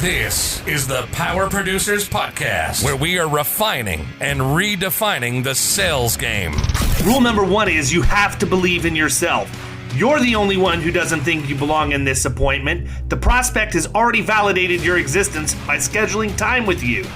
This is the Power Producers Podcast, where we are refining and redefining the sales game. Rule number one is you have to believe in yourself. You're the only one who doesn't think you belong in this appointment. The prospect has already validated your existence by scheduling time with you.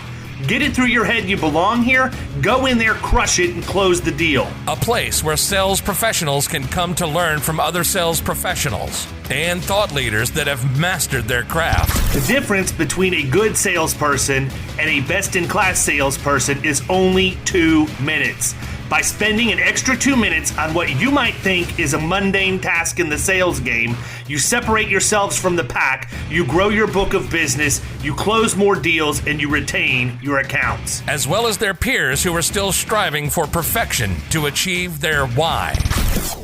Get it through your head you belong here, go in there, crush it, and close the deal. A place where sales professionals can come to learn from other sales professionals and thought leaders that have mastered their craft. The difference between a good salesperson and a best-in-class salesperson is only 2 minutes. By spending an extra 2 minutes on what you might think is a mundane task in the sales game, you separate yourselves from the pack, you grow your book of business, you close more deals, and you retain your accounts. As well as their peers who are still striving for perfection to achieve their why.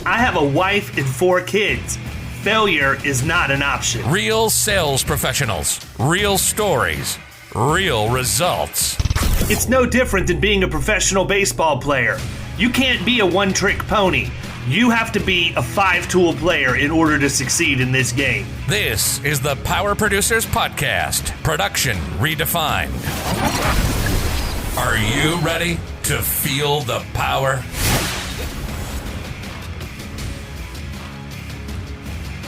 I have a wife and 4 kids. Failure is not an option. Real sales professionals, real stories, real results. It's no different than being a professional baseball player. You can't be a one-trick pony. You have to be a 5-tool player in order to succeed in this game. This is the Power Producers Podcast, production redefined. Are you ready to feel the power?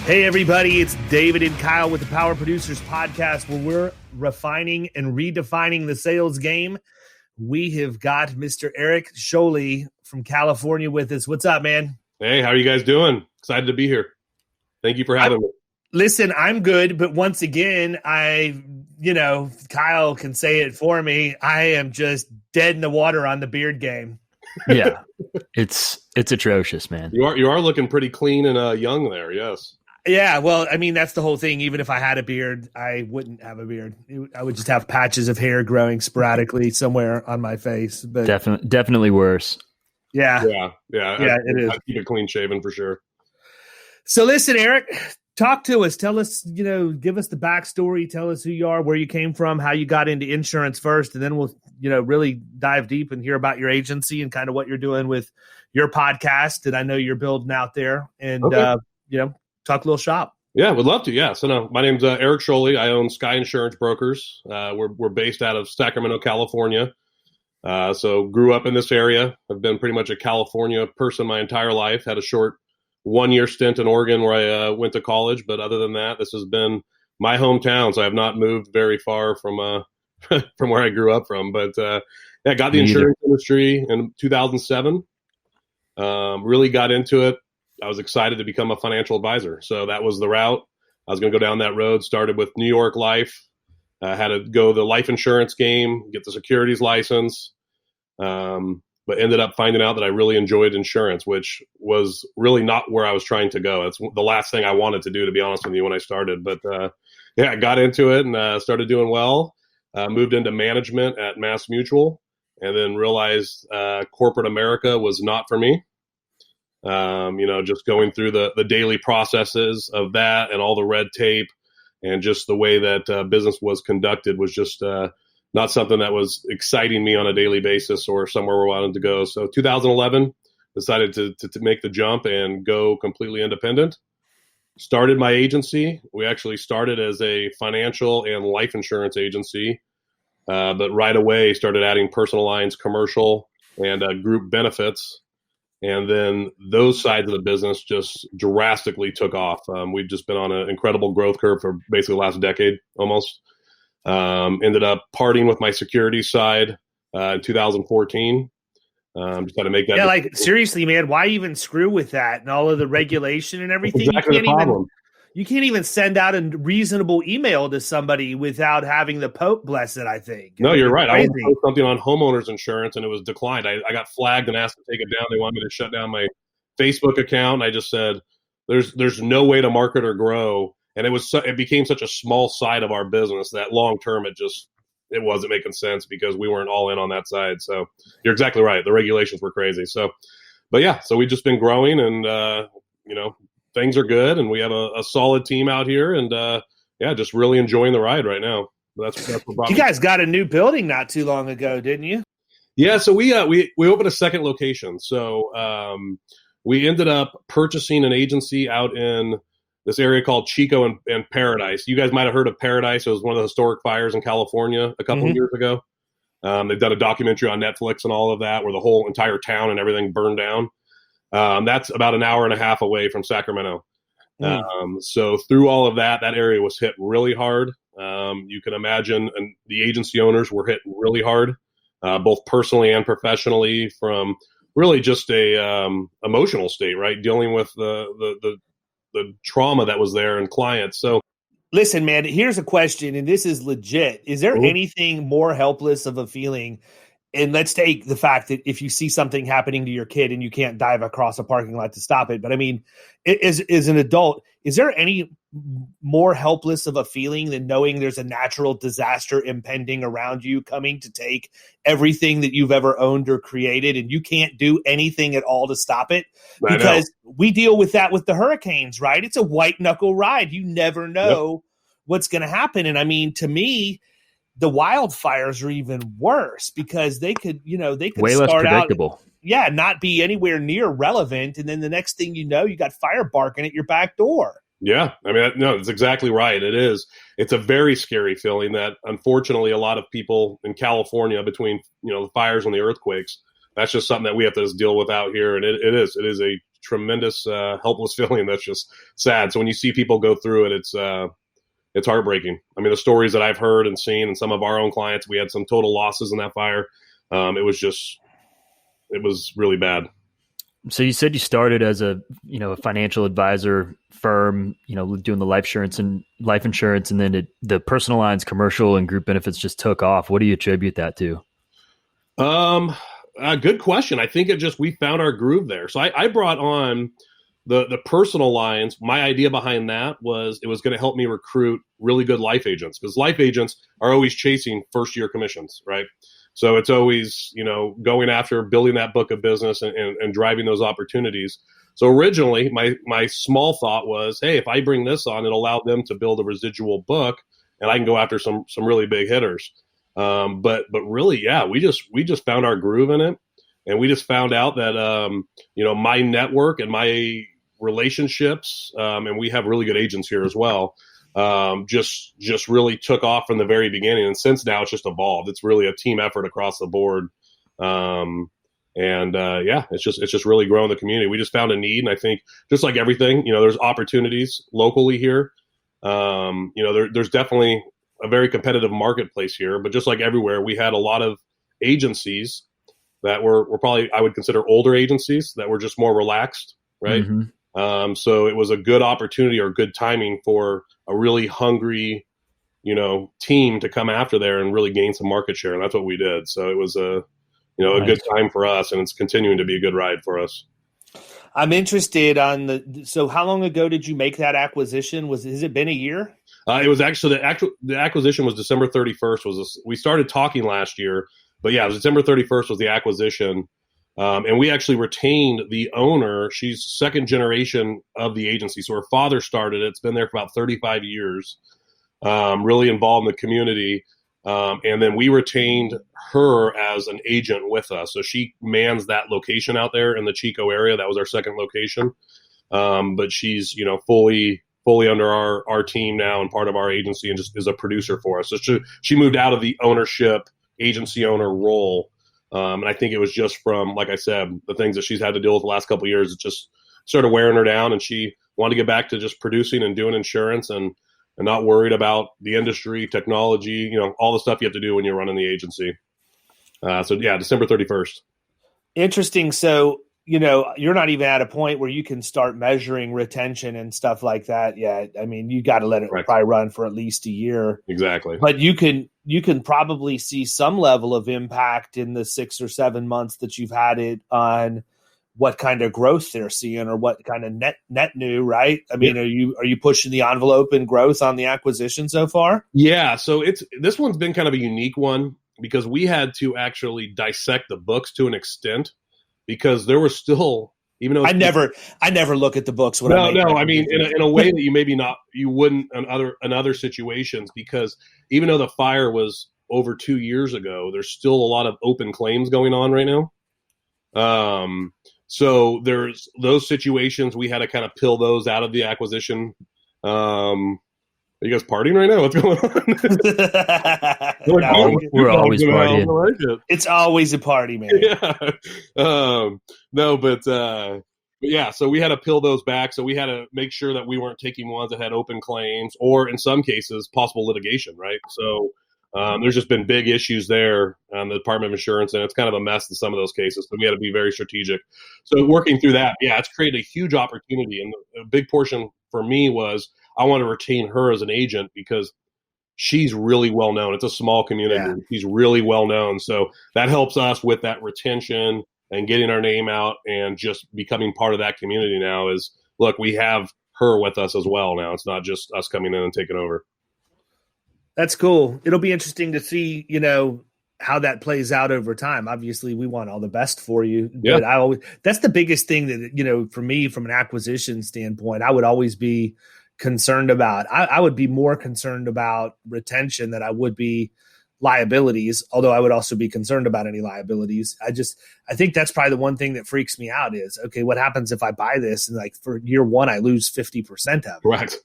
Hey everybody, it's David and Kyle with the Power Producers Podcast, where we're refining and redefining the sales game. We have got Mr. Erik Sjolie from California with us. What's up, man? Hey, how are you guys doing? Excited to be here. Thank you for having me. Listen, I'm good, but once again, Kyle can say it for me. I am just dead in the water on the beard game. Yeah, it's atrocious, man. You are looking pretty clean and young there. Yes. Yeah, well, I mean, that's the whole thing. Even if I had a beard, I wouldn't have a beard. I would just have patches of hair growing sporadically somewhere on my face. But definitely worse. Yeah, it is. I keep it clean shaven for sure. So listen, Erik, talk to us. Tell us, give us the backstory. Tell us who you are, where you came from, how you got into insurance first, and then we'll, really dive deep and hear about your agency and kind of what you're doing with your podcast that I know you're building out there. And, okay. Talk a little shop. Yeah, would love to. Yeah. So no, my name's Erik Sjolie. I own Sky Insurance Brokers. We're based out of Sacramento, California. So grew up in this area. I've been pretty much a California person my entire life. Had a short 1-year stint in Oregon where I went to college. But other than that, this has been my hometown. So I have not moved very far from from where I grew up from. But got the insurance industry in 2007. Really got into it. I was excited to become a financial advisor. So that was the route. I was going to go down that road. Started with New York Life. Had to go the life insurance game, get the securities license. But ended up finding out that I really enjoyed insurance, which was really not where I was trying to go. It's the last thing I wanted to do, to be honest with you, when I started. But I got into it and started doing well. Moved into management at Mass Mutual, and then realized corporate America was not for me. Just going through the daily processes of that and all the red tape and just the way that business was conducted was just not something that was exciting me on a daily basis or somewhere where I wanted to go. So 2011, decided to make the jump and go completely independent. Started my agency. We actually started as a financial and life insurance agency, but right away started adding personal lines, commercial, and group benefits. And then those sides of the business just drastically took off. We've just been on an incredible growth curve for basically the last decade almost. Ended up parting with my securities side in 2014. Just had to make that. Yeah, seriously, man, why even screw with that and all of the regulation and everything? Exactly the problem. You can't even send out a reasonable email to somebody without having the Pope bless it, I think. No, you're right. I was post something on homeowners insurance and it was declined. I got flagged and asked to take it down. They wanted me to shut down my Facebook account. I just said, there's no way to market or grow. And it became such a small side of our business that long term it wasn't making sense because we weren't all in on that side. So you're exactly right. The regulations were crazy. So we've just been growing and, things are good, and we have a solid team out here, and just really enjoying the ride right now. That's what brought you guys got a new building not too long ago, didn't you? Yeah, so we opened a second location. So we ended up purchasing an agency out in this area called Chico and Paradise. You guys might have heard of Paradise. It was one of the historic fires in California a couple of years ago. They've done a documentary on Netflix and all of that, where the whole entire town and everything burned down. That's about an hour and a half away from Sacramento. So through all of that area was hit really hard. You can imagine, and the agency owners were hit really hard, both personally and professionally, from really just a emotional state, right? Dealing with the trauma that was there and clients. So listen, man, here's a question, and this is legit. Is there anything more helpless of a feeling? And let's take the fact that if you see something happening to your kid and you can't dive across a parking lot to stop it. But I mean, as an adult, is there any more helpless of a feeling than knowing there's a natural disaster impending around you, coming to take everything that you've ever owned or created, and you can't do anything at all to stop it? Because we deal with that with the hurricanes, right? It's a white knuckle ride. You never know what's going to happen. And I mean, to me, the wildfires are even worse because they could way less predictable. Not be anywhere near relevant. And then the next thing you know, you got fire barking at your back door. Yeah. I mean, no, it's exactly right. It is. It's a very scary feeling that unfortunately a lot of people in California, between, the fires and the earthquakes, that's just something that we have to just deal with out here. And it is a tremendous, helpless feeling. That's just sad. So when you see people go through it, it's heartbreaking. I mean, the stories that I've heard and seen, and some of our own clients, we had some total losses in that fire. It was really bad. So you said you started as a financial advisor firm, doing the life insurance, and then the personal lines, commercial and group benefits just took off. What do you attribute that to? Good question. I think we found our groove there. So I brought on the personal lines. My idea behind that was it was going to help me recruit really good life agents, because life agents are always chasing first year commissions, right? So it's always, going after building that book of business and driving those opportunities. So originally my small thought was, hey, if I bring this on, it'll allow them to build a residual book and I can go after some really big hitters. But really, yeah, we just found our groove in it. And we just found out that, my network and my relationships, and we have really good agents here as well, just really took off from the very beginning. And since now it's just evolved. It's really a team effort across the board. It's just really growing the community. We just found a need. And I think just like everything, there's opportunities locally here. There's definitely a very competitive marketplace here, but just like everywhere, we had a lot of agencies that were probably, I would consider, older agencies that were just more relaxed. Right. Mm-hmm. So it was a good opportunity or good timing for a really hungry, team to come after there and really gain some market share. And that's what we did. So it was a good time for us, and it's continuing to be a good ride for us. I'm interested so how long ago did you make that acquisition? Has it been a year? It was actually the acquisition was December 31st. We started talking last year, but yeah, it was December 31st was the acquisition. And we actually retained the owner. She's second generation of the agency. So her father started it. It's been there for about 35 years, really involved in the community. And then we retained her as an agent with us. So she mans that location out there in the Chico area. That was our second location. But she's, fully under our team now and part of our agency, and just is a producer for us. So she moved out of the ownership agency owner role. And I think it was just from, like I said, the things that she's had to deal with the last couple of years. It just started wearing her down, and she wanted to get back to just producing and doing insurance and not worried about the industry, technology, all the stuff you have to do when you're running the agency. December 31st. Interesting. So, you're not even at a point where you can start measuring retention and stuff like that yet. I mean, you got to let it probably run for at least a year. Exactly. But you can probably see some level of impact in the 6 or 7 months that you've had it on what kind of growth they're seeing or what kind of net new, right? I mean, are you pushing the envelope in growth on the acquisition so far? Yeah. So this one's been kind of a unique one because we had to actually dissect the books to an extent, because there were still, even though I never look at the books. I mean, in a way that you wouldn't in other situations, because even though the fire was over 2 years ago, there's still a lot of open claims going on right now. So there's those situations we had to kind of peel those out of the acquisition Are you guys partying right now? What's going on? We're always partying. Like it. It's always a party, man. Yeah. No, but yeah, so we had to peel those back. So we had to make sure that we weren't taking ones that had open claims or in some cases possible litigation, right? So there's just been big issues there on the Department of Insurance, and it's kind of a mess in some of those cases. So we had to be very strategic. So working through that, yeah, it's created a huge opportunity. And a big portion for me was I want to retain her as an agent because she's really well known. It's a small community. Yeah. She's really well known. So that helps us with that retention and getting our name out and just becoming part of that community now is, look, we have her with us as well now. It's not just us coming in and taking over. That's cool. It'll be interesting to see, how that plays out over time. Obviously, we want all the best for you. Yeah. But that's the biggest thing that, for me, from an acquisition standpoint, I would always be concerned about. I would be more concerned about retention than I would be liabilities, although I would also be concerned about any liabilities. I think that's probably the one thing that freaks me out is, okay, what happens if I buy this and like for year one, I lose 50% of it?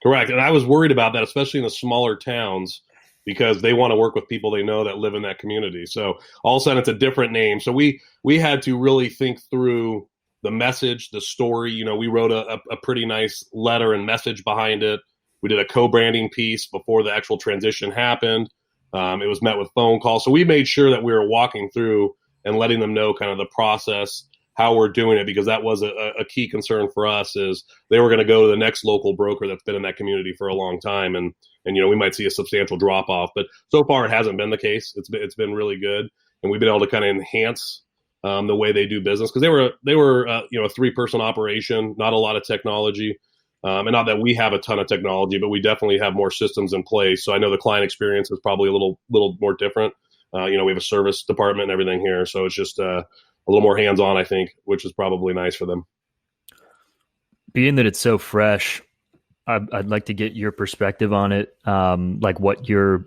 Correct. And I was worried about that, especially in the smaller towns, because they want to work with people they know that live in that community. So all of a sudden it's a different name. So we had to really think through the message, the story. We wrote a pretty nice letter and message behind it. We did a co-branding piece before the actual transition happened. It was met with phone calls. So we made sure that we were walking through and letting them know kind of the process, how we're doing it, because that was a key concern for us is they were going to go to the next local broker that's been in that community for a long time. And we might see a substantial drop off, but so far it hasn't been the case. It's been really good. And we've been able to kind of enhance the way they do business because they were a 3-person operation, not a lot of technology. And not that we have a ton of technology, but we definitely have more systems in place. So I know the client experience is probably a little more different. We have a service department and everything here. So it's just a little more hands-on, I think, which is probably nice for them. Being that it's so fresh, I'd like to get your perspective on it. Like what your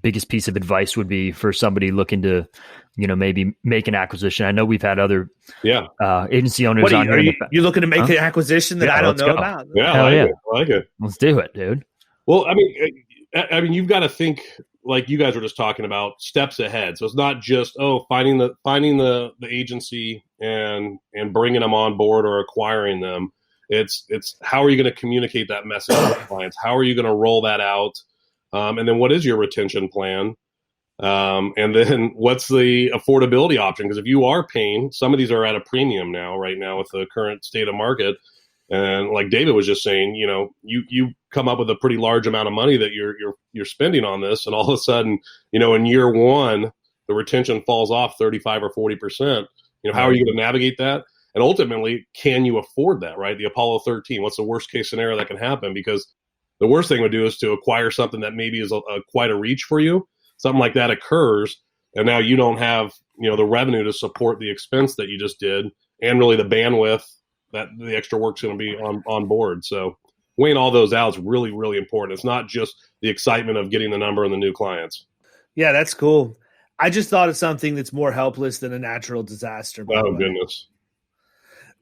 biggest piece of advice would be for somebody looking to, maybe make an acquisition. I know we've had other agency owners on here. You looking to make an acquisition that I don't know about? Yeah, I like it. Let's do it, dude. Well, I mean, you've got to think like you guys were just talking about steps ahead. So it's not just finding the agency and bringing them on board or acquiring them. It's how are you going to communicate that message to clients? How are you going to roll that out? And then what is your retention plan? And then what's the affordability option? Because if you are paying, some of these are at a premium right now with the current state of market. And like David was just saying, you come up with a pretty large amount of money that you're spending on this, and all of a sudden, in year one, the retention falls off 35 or 40%. How are you going to navigate that? And ultimately, can you afford that? Right? The Apollo 13. What's the worst case scenario that can happen? Because the worst thing would do is to acquire something that maybe is quite a reach for you. Something like that occurs, and now you don't have the revenue to support the expense that you just did, and really the bandwidth that the extra work's going to be on board. So weighing all those out is really, really important. It's not just the excitement of getting the number and the new clients. Yeah, that's cool. I just thought of something that's more helpless than a natural disaster. Oh, goodness.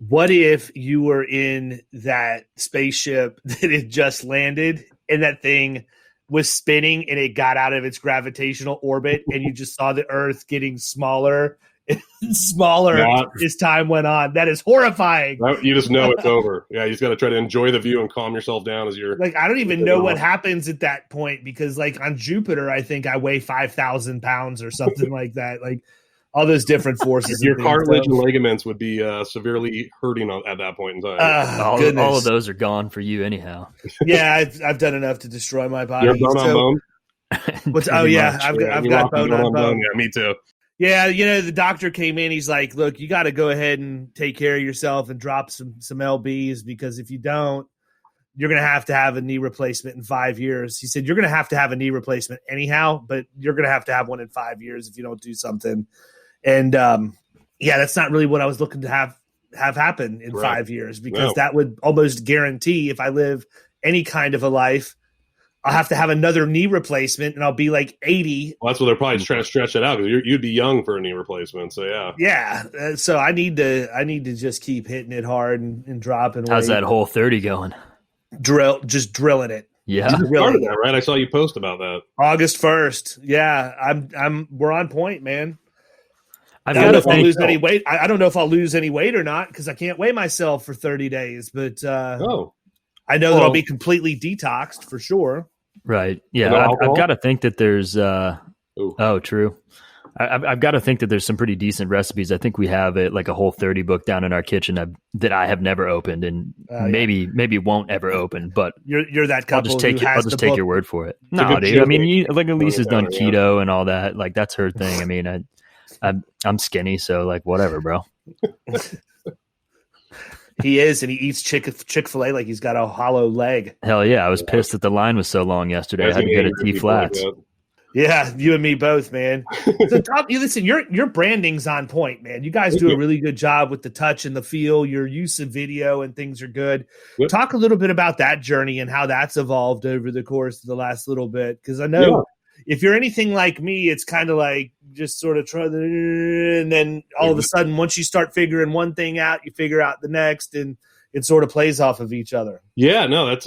What if you were in that spaceship that had just landed and that thing was spinning and it got out of its gravitational orbit and you just saw the Earth getting smaller and smaller as time went on? That is horrifying. You just know it's over. Yeah, you just got to try to enjoy the view and calm yourself down as you're like, I don't even know what happens at that point because like on Jupiter, I think I weigh 5,000 pounds or something like that. Like all those different forces. Your cartilage and ligaments would be severely hurting at that point in time. All of those are gone for you anyhow. Yeah, I've done enough to destroy my body. You're bone on bone? I've got bone on bone. Yeah, me too. Yeah, the doctor came in. He's like, look, you got to go ahead and take care of yourself and drop some LBs because if you don't, you're going to have a knee replacement in 5 years. He said, you're going to have a knee replacement anyhow, but you're going to have one in 5 years if you don't do something. And that's not really what I was looking to have happen in 5 years because that would almost guarantee if I live any kind of a life, I'll have to have another knee replacement and I'll be like 80. Well, that's what they're probably trying to stretch it out because you'd be young for a knee replacement. So, yeah. Yeah. So I need to just keep hitting it hard and dropping weight. How's that whole 30 going? just drilling it. Yeah. You started that, right? I saw you post about that. August 1st. Yeah, we're on point, man. I've I don't got know to if I'll think. lose any weight. I don't know if I'll lose any weight or not because I can't weigh myself for 30 days. But I know that I'll be completely detoxed for sure. Right. Yeah. I've got to think that there's. True. I've got to think that there's some pretty decent recipes. I think we have like a Whole30 book down in our kitchen that I have never opened and maybe won't ever open. But you're that couple. I'll just take your word for it. No, dude. I mean, like Elisa's done keto and all that. Like that's her thing. I mean, I'm skinny, so like whatever, bro. He is, and he eats Chick-fil-A like he's got a hollow leg. Hell yeah! I was pissed that the line was so long yesterday. I had to get a T flats. Yeah, you and me both, man. So, listen, your branding's on point, man. You guys do a really good job with the touch and the feel. Your use of video and things are good. Yep. Talk a little bit about that journey and how that's evolved over the course of the last little bit, because I know if you're anything like me, it's kind of like just sort of try, and then all of a sudden, once you start figuring one thing out, you figure out the next, and it sort of plays off of each other. Yeah, no, that's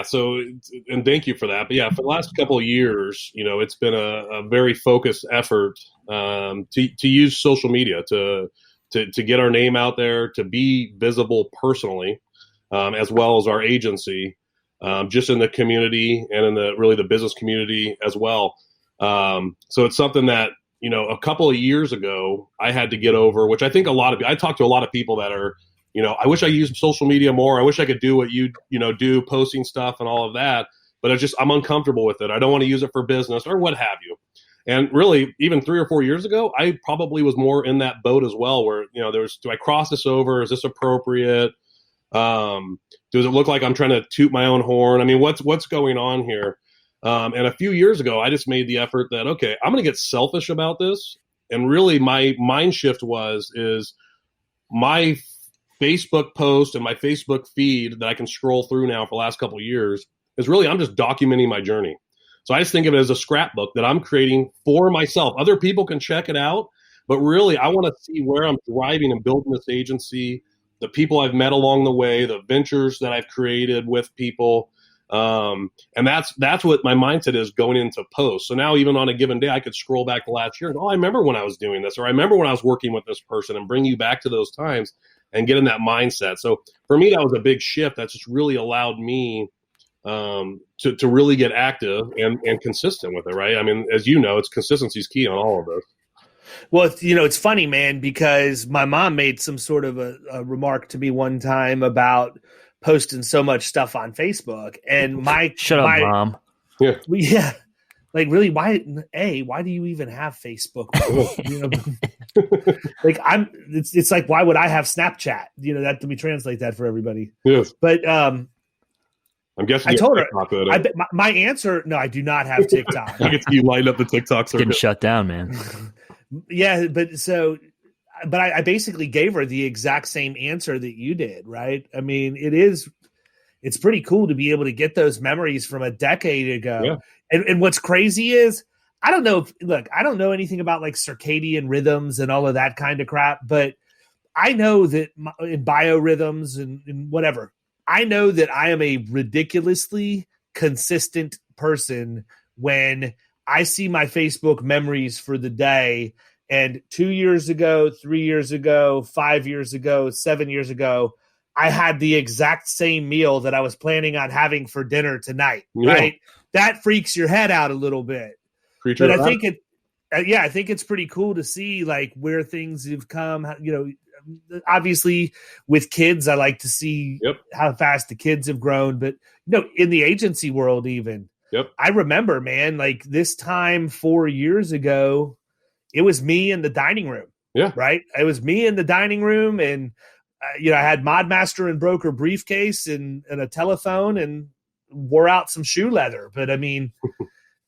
So, and thank you for that. But yeah, for the last couple of years, it's been a very focused effort to use social media to get our name out there, to be visible personally, as well as our agency, just in the community and in the business community as well. So it's something that a couple of years ago I had to get over, which I think I talked to a lot of people that are. I wish I used social media more. I wish I could do what you do, posting stuff and all of that. But I'm uncomfortable with it. I don't want to use it for business or what have you. And really, even 3 or 4 years ago, I probably was more in that boat as well, where do I cross this over? Is this appropriate? Does it look like I'm trying to toot my own horn? I mean, what's going on here? And a few years ago, I just made the effort that okay, I'm going to get selfish about this. And really, my mind shift is my Facebook post and my Facebook feed that I can scroll through now for the last couple of years is really, I'm just documenting my journey. So I just think of it as a scrapbook that I'm creating for myself. Other people can check it out, but really I want to see where I'm driving and building this agency, the people I've met along the way, the ventures that I've created with people. And that's what my mindset is going into posts. So now even on a given day, I could scroll back to last year and, I remember when I was doing this, or I remember when I was working with this person, and bring you back to those times and get in that mindset. So for me, that was a big shift. That just really allowed me to really get active and consistent with it, right? I mean, as you know, consistency is key on all of this. Well, it's funny, man, because my mom made some sort of a remark to me one time about posting so much stuff on Facebook, and shut up, Mom. Yeah. Like, really, why do you even have Facebook? Like, it's like, why would I have Snapchat? That, let me translate that for everybody. Yes. But I'm guessing I told her, my answer, no, I do not have TikTok. I get you light up the TikTok circuit. Getting shut down, man. Yeah, but I basically gave her the exact same answer that you did, right? I mean, it's pretty cool to be able to get those memories from a decade ago. Yeah. And what's crazy is, I don't know anything about like circadian rhythms and all of that kind of crap, but I know that in biorhythms and whatever, I know that I am a ridiculously consistent person when I see my Facebook memories for the day. And 2 years ago, 3 years ago, 5 years ago, 7 years ago, I had the exact same meal that I was planning on having for dinner tonight, right? That freaks your head out a little bit. But I think I think it's pretty cool to see like where things have come. Obviously with kids, I like to see how fast the kids have grown. But in the agency world, even I remember, man, like this time 4 years ago, it was me in the dining room. Yeah, right. It was me in the dining room, and I had Modmaster and Broker briefcase and a telephone, and wore out some shoe leather. But I mean,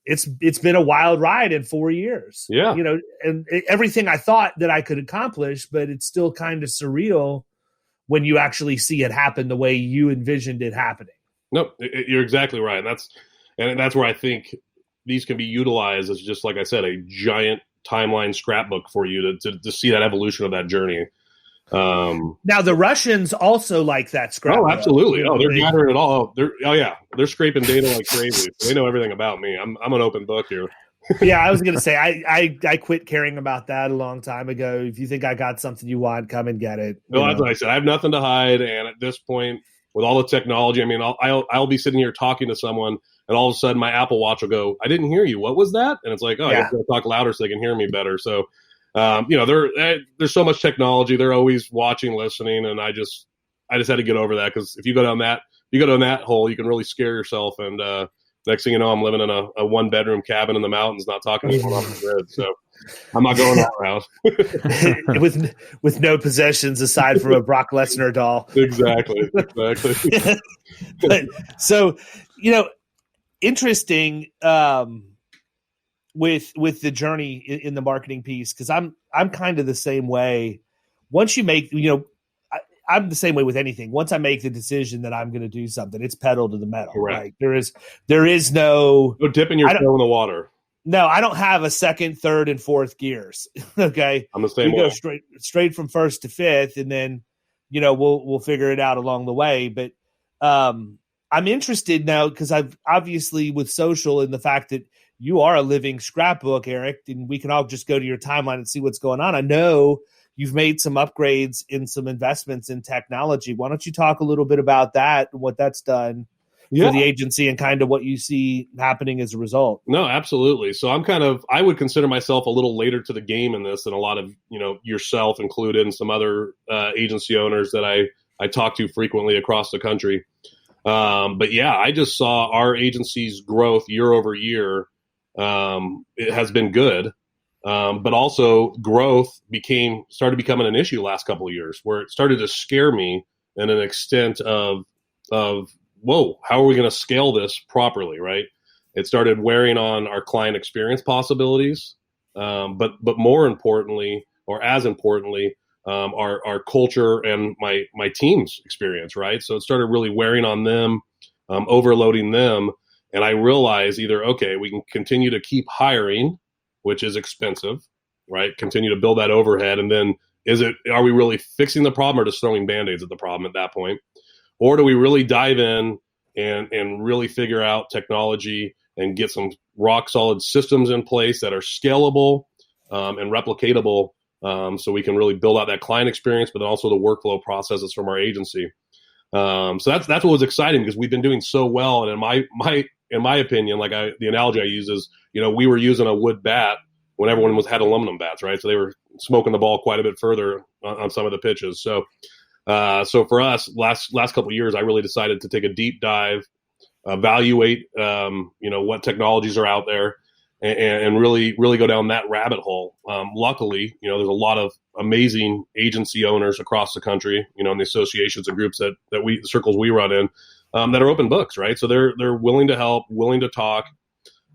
it's been a wild ride in 4 years. Yeah. And everything I thought that I could accomplish, but it's still kind of surreal when you actually see it happen the way you envisioned it happening. No, you're exactly right. And that's where I think these can be utilized as, just like I said, a giant timeline scrapbook for you to see that evolution of that journey. Now the Russians also like that scrapbook. Oh, absolutely. Oh, they're gathering it all. They're scraping data like crazy. They know everything about me. I'm an open book here. Yeah, I was going to say, I quit caring about that a long time ago. If you think I got something you want, come and get it. Well, that's what I said. I have nothing to hide. And at this point, with all the technology, I mean, I'll be sitting here talking to someone, and all of a sudden my Apple Watch will go, "I didn't hear you. What was that?" And it's like, oh, I have to talk louder so they can hear me better. So, there's so much technology. They're always watching, listening, and I just had to get over that, because if you go down that hole, you can really scare yourself. And next thing you know, I'm living in a 1-bedroom cabin in the mountains, not talking to anyone off the grid. So I'm not going that route. with no possessions aside from a Brock Lesnar doll. Exactly. But, so, interesting with the journey in the marketing piece, because I'm kind of the same way. Once you make, I'm the same way with anything. Once I make the decision that I'm going to do something, it's pedal to the metal. Correct. Like there is no dipping your toe in the water. No, I don't have a second, third, and fourth gears. Okay, I'm the same way. We go straight from first to fifth, and then we'll figure it out along the way. But I'm interested now, because I've obviously, with social and the fact that you are a living scrapbook, Erik, and we can all just go to your timeline and see what's going on. I know you've made some upgrades in some investments in technology. Why don't you talk a little bit about that and what that's done for the agency and kind of what you see happening as a result? No, absolutely. So I would consider myself a little later to the game in this than a lot of, yourself included, and some other agency owners that I talk to frequently across the country. But yeah, I just saw our agency's growth year over year. It has been good. But also growth started becoming an issue last couple of years, where it started to scare me in an extent of whoa, how are we going to scale this properly, right? It started wearing on our client experience possibilities, but more importantly, or as importantly, our culture and my team's experience, right? So it started really wearing on them, overloading them, and I realized either, okay, we can continue to keep hiring, which is expensive, right? Continue to build that overhead. And then are we really fixing the problem, or just throwing Band-Aids at the problem at that point? Or do we really dive in and really figure out technology and get some rock solid systems in place that are scalable and replicatable, so we can really build out that client experience, but also the workflow processes from our agency. So that's what was exciting, because we've been doing so well. And in my opinion, the analogy I use is, we were using a wood bat when everyone had aluminum bats, right? So they were smoking the ball quite a bit further on some of the pitches. So for us, last couple of years, I really decided to take a deep dive, evaluate, what technologies are out there, and really go down that rabbit hole. Luckily, there's a lot of amazing agency owners across the country, in the associations and groups the circles we run in, that are open books, right? So they're willing to help, willing to talk.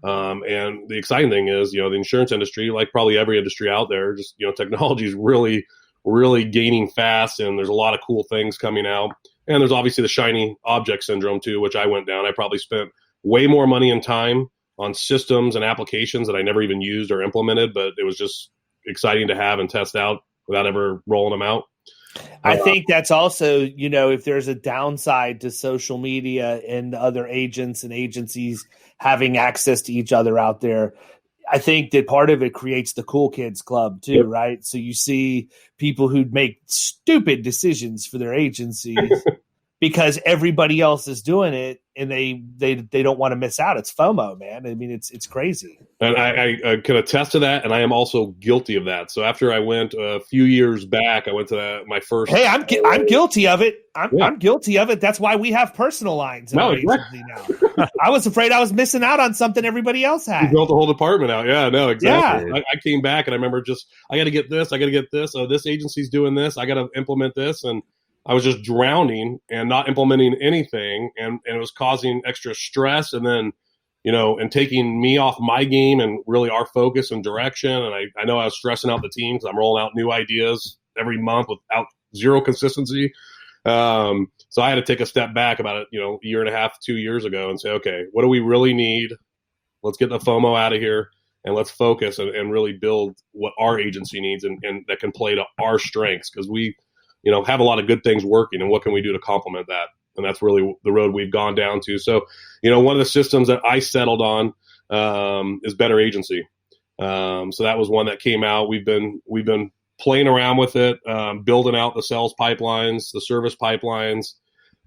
And the exciting thing is, the insurance industry, like probably every industry out there, just, technology is really, really gaining fast, and there's a lot of cool things coming out. And there's obviously the shiny object syndrome too, which I went down. I probably spent way more money and time on systems and applications that I never even used or implemented, but it was just exciting to have and test out without ever rolling them out. I think that's also, if there's a downside to social media and other agents and agencies having access to each other out there, I think that part of it creates the cool kids club too, right? So you see people who make stupid decisions for their agencies because everybody else is doing it, and they don't want to miss out. It's FOMO, man. I mean, it's crazy. And I can attest to that, and I am also guilty of that. So after I went a few years back, I went to my first. Hey, I'm guilty of it. I'm guilty of it. That's why we have personal lines in our agency now. I was afraid I was missing out on something everybody else had. You built the whole department out. Yeah, no, exactly. Yeah. I came back and I remember I got to get this. I got to get this. Oh, this agency's doing this. I got to implement this. And I was just drowning and not implementing anything. And it was causing extra stress. And then, and taking me off my game and really our focus and direction. And I know I was stressing out the team, because I'm rolling out new ideas every month without zero consistency. So I had to take a step back about it, a year and a half, 2 years ago, and say, okay, what do we really need? Let's get the FOMO out of here, and let's focus and really build what our agency needs and that can play to our strengths. Because have a lot of good things working, and what can we do to complement that? And that's really the road we've gone down to. So, one of the systems that I settled on is Better Agency. So that was one that came out. We've been playing around with it, building out the sales pipelines, the service pipelines,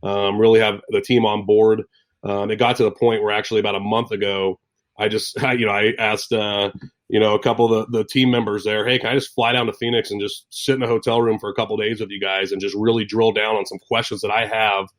really have the team on board. It got to the point where actually about a month ago, I asked, a couple of the team members there, hey, can I just fly down to Phoenix and just sit in a hotel room for a couple of days with you guys and just really drill down on some questions that I have,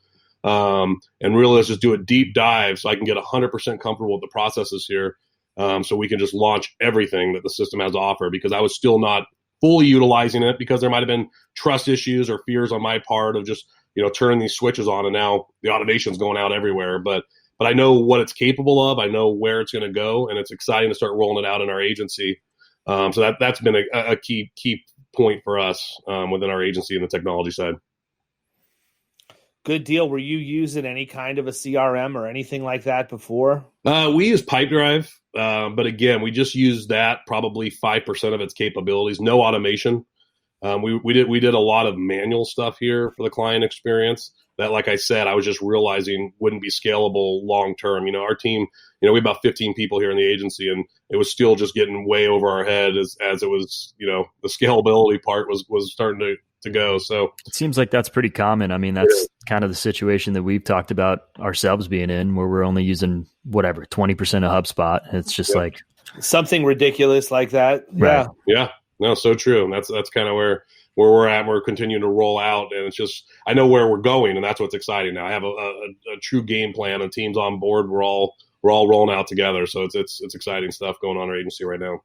and really let's just do a deep dive so I can get 100% comfortable with the processes here, so we can just launch everything that the system has to offer, because I was still not fully utilizing it because there might have been trust issues or fears on my part of just, turning these switches on, and now the automation's going out everywhere. But I know what it's capable of. I know where it's going to go, and it's exciting to start rolling it out in our agency. So that's been a key point for us within our agency and the technology side. Good deal. Were you using any kind of a CRM or anything like that before? We use Pipedrive, but again, we just use that probably 5% of its capabilities. No automation. We did a lot of manual stuff here for the client experience that, like I said, I was just realizing wouldn't be scalable long term. Our team, we have about 15 people here in the agency, and it was still just getting way over our head as it was, the scalability part was starting to go. So it seems like that's pretty common. I mean, that's kind of the situation that we've talked about ourselves being in, where we're only using 20% of HubSpot. It's just like something ridiculous like that. Right. Yeah. No, so true. And that's kind of where we're at. We're continuing to roll out, and it's just, I know where we're going, and that's what's exciting now. I have a true game plan, and team's on board. We're all rolling out together. So it's exciting stuff going on in our agency right now.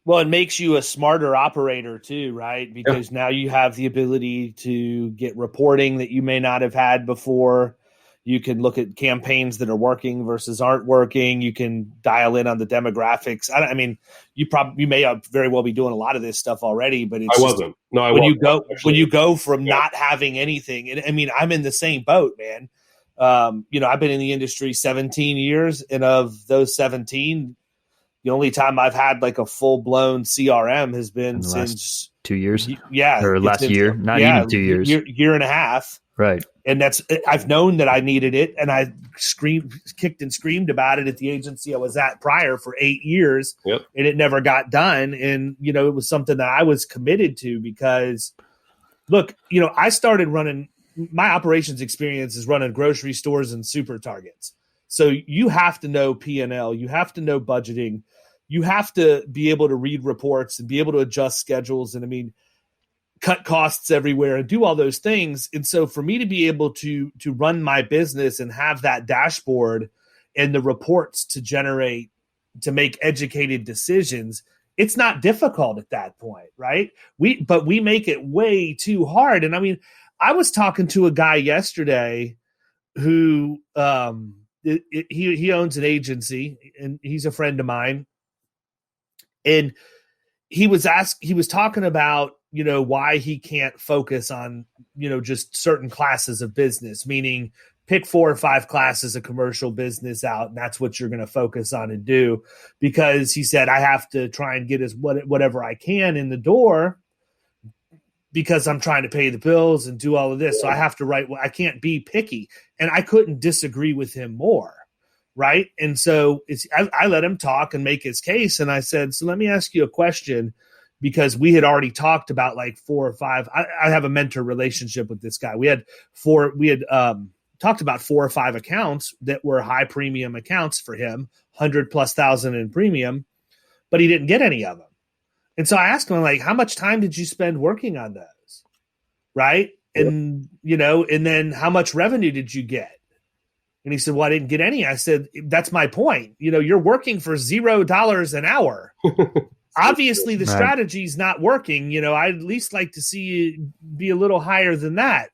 Well, it makes you a smarter operator too, right? Because now you have the ability to get reporting that you may not have had before. You can look at campaigns that are working versus aren't working. You can dial in on the demographics. You may very well be doing a lot of this stuff already, but it's when you go from not having anything. And I'm in the same boat, man. I've been in the industry 17 years, and of those 17, the only time I've had like a full blown CRM has been since 2 years. Yeah. Or last year, not even 2 years. Year and a half. Right. And I've known that I needed it, and I kicked and screamed about it at the agency I was at prior for 8 years. Yep. And it never got done. And, it was something that I was committed to because, look, I started running – my operations experience is running grocery stores and super targets. So you have to know P&L. You have to know budgeting. You have to be able to read reports and be able to adjust schedules and, cut costs everywhere and do all those things. And so for me to be able to run my business and have that dashboard and the reports to make educated decisions, it's not difficult at that point, right? But we make it way too hard. And I was talking to a guy yesterday who he owns an agency, and he's a friend of mine. And he was talking about, why he can't focus on, just certain classes of business, meaning pick 4 or 5 classes of commercial business out, and that's what you're going to focus on and do. Because he said, I have to try and get whatever I can in the door because I'm trying to pay the bills and do all of this. So I have to I can't be picky. And I couldn't disagree with him more. Right. And so I let him talk and make his case. And I said, so let me ask you a question, because we had already talked about like 4 or 5. I have a mentor relationship with this guy. We had talked about 4 or 5 accounts that were high premium accounts for him, 100,000+ in premium, but he didn't get any of them. And so I asked him, like, how much time did you spend working on those? Right. And, and then how much revenue did you get? And he said, well, I didn't get any. I said, that's my point. You're working for $0 an hour. Obviously, the strategy's not working. I'd at least like to see you be a little higher than that.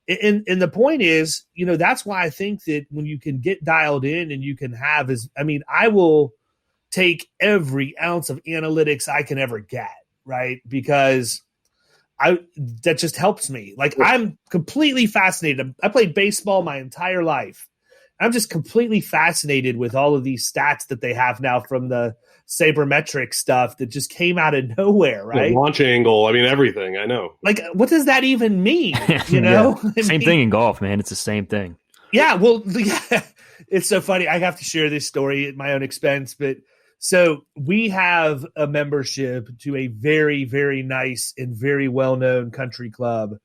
And the point is, that's why I think that when you can get dialed in and you can have I will take every ounce of analytics I can ever get, right? Because that just helps me. Like, I'm completely fascinated. I played baseball my entire life. I'm just completely fascinated with all of these stats that they have now from the sabermetric stuff that just came out of nowhere, right? The launch angle, I mean, everything. I know. Like, what does that even mean? You know, Same thing in golf, man. It's the same thing. Yeah, well, it's so funny. I have to share this story at my own expense, but so we have a membership to a very, very nice and very well-known country club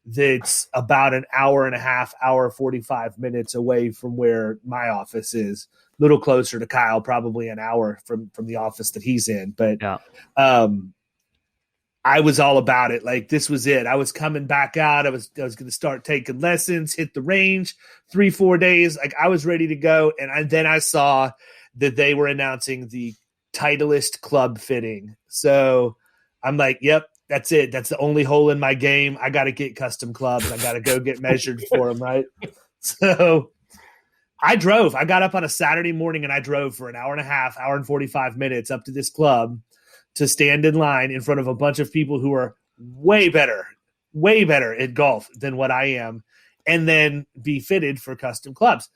that's about an hour and a half, hour, 45 minutes away from where my office is. A little closer to Kyle, probably an hour from the office that he's in. But I was all about it. Like, this was it. I was coming back out. I was going to start taking lessons, hit the range 3-4 days. Like, I was ready to go. And then I saw that they were announcing the Titleist club fitting. So I'm like, yep, that's it. That's the only hole in my game. I got to get custom clubs. I got to go get measured for them, right? So I drove. I got up on a Saturday morning and I drove for an hour and a half, hour and 45 minutes up to this club to stand in line in front of a bunch of people who are way better at golf than what I am, and then be fitted for custom clubs.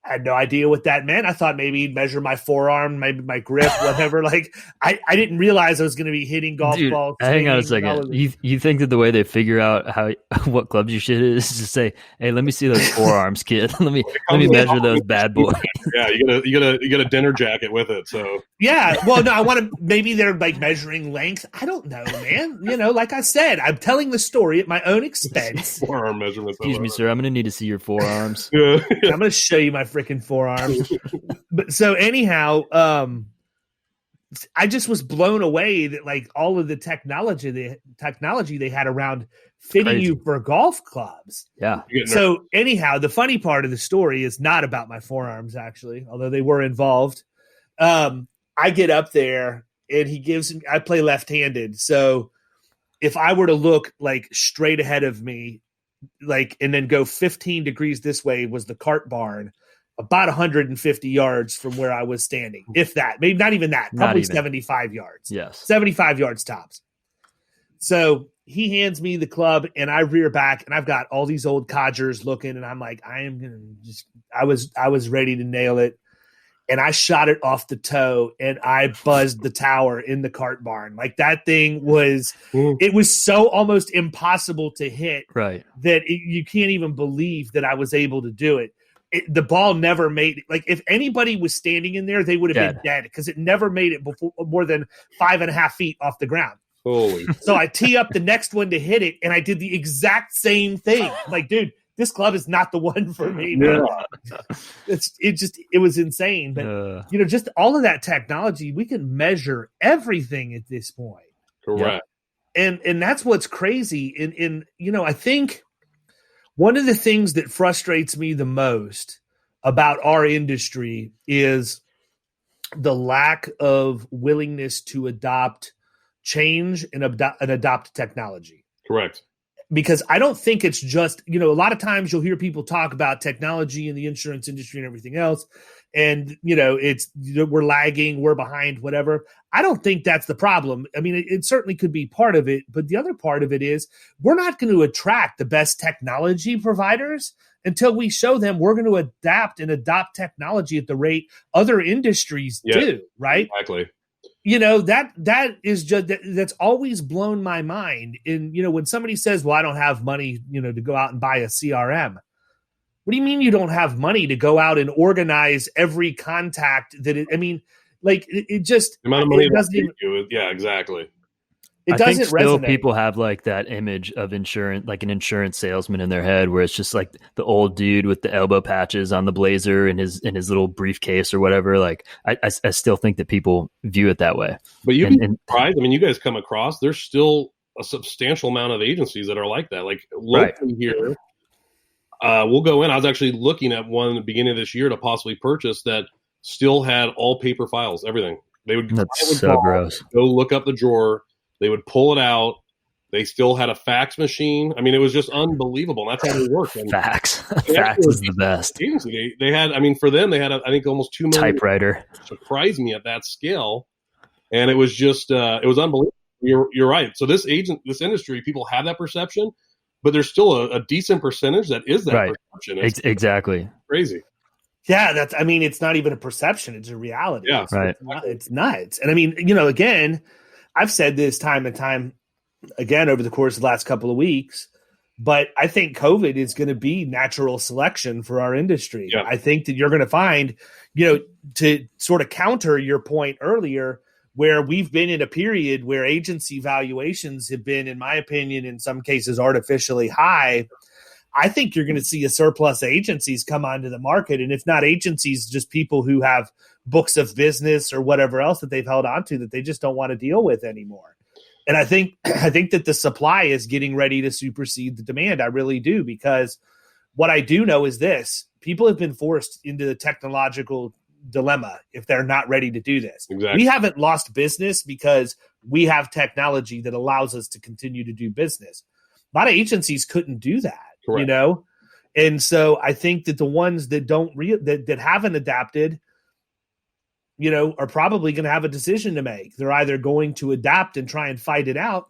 I had no idea what that meant. I thought maybe he'd measure my forearm, maybe my grip, whatever. Like, I didn't realize I was going to be hitting golf balls. Hang on a second. You think that the way they figure out what clubs you should is to say, "Hey, let me see those forearms, kid. let me measure those bad boys." Yeah, you get a dinner jacket with it. So yeah, well, no, I want to. Maybe they're like measuring length. I don't know, man. You know, like I said, I'm telling the story at my own expense. Forearm measurements. Excuse me, sir. I'm going to need to see your forearms. Yeah. I'm going to show you my freaking forearms. But so anyhow, I just was blown away that like all of the technology they had around fitting you for golf clubs. Yeah. So anyhow, the funny part of the story is not about my forearms, actually, although they were involved. I get up there and he gives me, I play left-handed. So if I were to look like straight ahead of me, like, and then go 15 degrees this way was the cart barn, about 150 yards from where I was standing. If that, maybe not even that, probably 75 yards. Yes. 75 yards tops. So he hands me the club and I rear back and I've got all these old codgers looking and I'm like, I was ready to nail it. And I shot it off the toe and I buzzed the tower in the cart barn. Like that thing was, it was so almost impossible to hit, right, that you can't even believe that I was able to do it. The ball never made it. Like if anybody was standing in there, they would have been dead because it never made it before more than 5.5 feet off the ground. Holy. So I tee up the next one to hit it, and I did the exact same thing. I'm like, dude, this club is not the one for me. Man. Yeah. It was insane. But just all of that technology, we can measure everything at this point. Correct. And that's what's crazy. And I think one of the things that frustrates me the most about our industry is the lack of willingness to adopt change and adopt technology. Correct. Because I don't think it's just, a lot of times you'll hear people talk about technology in the insurance industry and everything else. And, it's, we're lagging, we're behind, whatever. I don't think that's the problem. I mean, it certainly could be part of it. But the other part of it is we're not going to attract the best technology providers until we show them we're going to adapt and adopt technology at the rate other industries do. Right. Exactly. That is just, that's always blown my mind. And, when somebody says, well, I don't have money, to go out and buy a CRM. What do you mean you don't have money to go out and organize every contact it just, the amount of money yeah, exactly. It doesn't still resonate. People have like that image of insurance, like an insurance salesman in their head, where it's just like the old dude with the elbow patches on the blazer and his little briefcase or whatever. Like I still think that people view it that way. But you'd be surprised. I mean, you guys come across, there's still a substantial amount of agencies that are like that. Like locally here, we'll go in. I was actually looking at one in the beginning of this year to possibly purchase that still had all paper files, everything. That's so gross. Go look up the drawer. They would pull it out. They still had a fax machine. I mean, it was just unbelievable. And that's how they worked. And fax is the best. They had, for them, they had, I think, almost 2 million. Typewriter. Surprised me at that scale. And it was just, it was unbelievable. You're right. So this industry, people have that perception, but there's still a decent percentage that is that perception. Exactly. Crazy. Yeah, it's not even a perception. It's a reality. Yeah, right. It's nuts. And I mean, again, I've said this time and time again over the course of the last couple of weeks, but I think COVID is going to be natural selection for our industry. Yeah. I think that you're going to find, to sort of counter your point earlier, where we've been in a period where agency valuations have been, in my opinion, in some cases artificially high. I think you're going to see a surplus of agencies come onto the market. And if not agencies, just people who have books of business or whatever else that they've held onto that they just don't want to deal with anymore. And I think that the supply is getting ready to supersede the demand. I really do, because what I do know is this: people have been forced into the technological dilemma if they're not ready to do this. Exactly. We haven't lost business because we have technology that allows us to continue to do business. A lot of agencies couldn't do that. Correct. And so I think that the ones that that haven't adapted, are probably going to have a decision to make. They're either going to adapt and try and fight it out.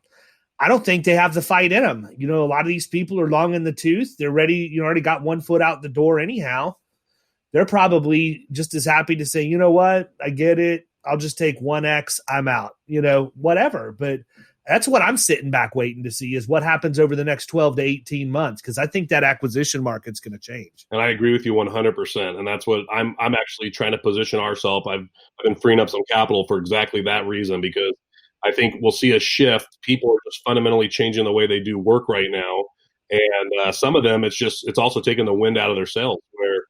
I don't think they have the fight in them. A lot of these people are long in the tooth. They're ready. Already got one foot out the door anyhow. They're probably just as happy to say, you know what, I get it. I'll just take 1X. I'm out, whatever. But that's what I'm sitting back waiting to see, is what happens over the next 12 to 18 months, because I think that acquisition market's going to change. And I agree with you 100%. And that's what I'm actually trying to position ourselves. I've been freeing up some capital for exactly that reason, because I think we'll see a shift. People are just fundamentally changing the way they do work right now. And some of them, it's also taking the wind out of their sails, where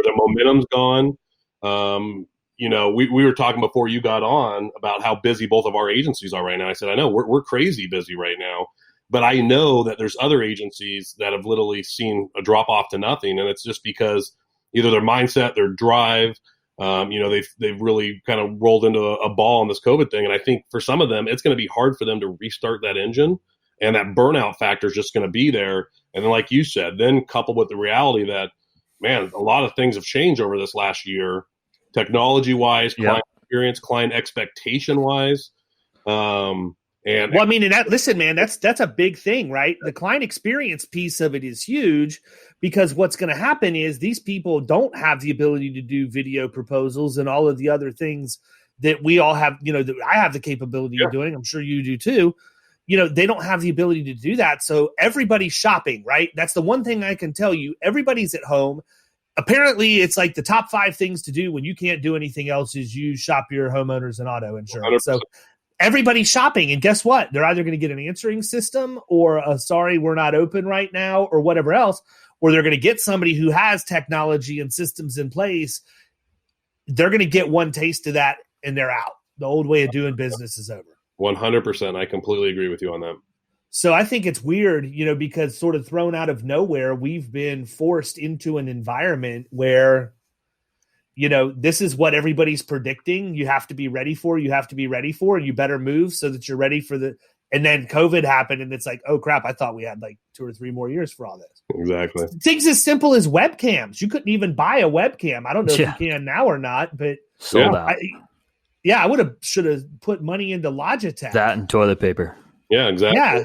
the momentum's gone. We were talking before you got on about how busy both of our agencies are right now. I said, I know we're crazy busy right now, but I know that there's other agencies that have literally seen a drop off to nothing. And it's just because either their mindset, their drive, they've really kind of rolled into a ball on this COVID thing. And I think for some of them, it's going to be hard for them to restart that engine, and that burnout factor is just going to be there. And then, like you said, then coupled with the reality that, man, a lot of things have changed over this last year. Technology-wise, client experience, client expectation-wise, listen, man, that's a big thing, right? The client experience piece of it is huge, because what's going to happen is these people don't have the ability to do video proposals and all of the other things that we all have. That I have the capability of doing. I'm sure you do too. They don't have the ability to do that. So everybody's shopping, right? That's the one thing I can tell you. Everybody's at home. Apparently, it's like the top 5 things to do when you can't do anything else is you shop your homeowners and auto insurance. 100%. So everybody's shopping, and guess what? They're either going to get an answering system or a sorry, we're not open right now, or whatever else, or they're going to get somebody who has technology and systems in place. They're going to get one taste of that, and they're out. The old way of doing business is over. 100%. I completely agree with you on that. So I think it's weird, because sort of thrown out of nowhere, we've been forced into an environment where, this is what everybody's predicting. You have to be ready for, and you better move so that you're ready for and then COVID happened, and it's like, oh crap, I thought we had like 2 or 3 more years for all this. Exactly. Things as simple as webcams. You couldn't even buy a webcam. I don't know if you can now or not, but sold out. I should have put money into Logitech. That and toilet paper. Yeah, exactly. Yeah.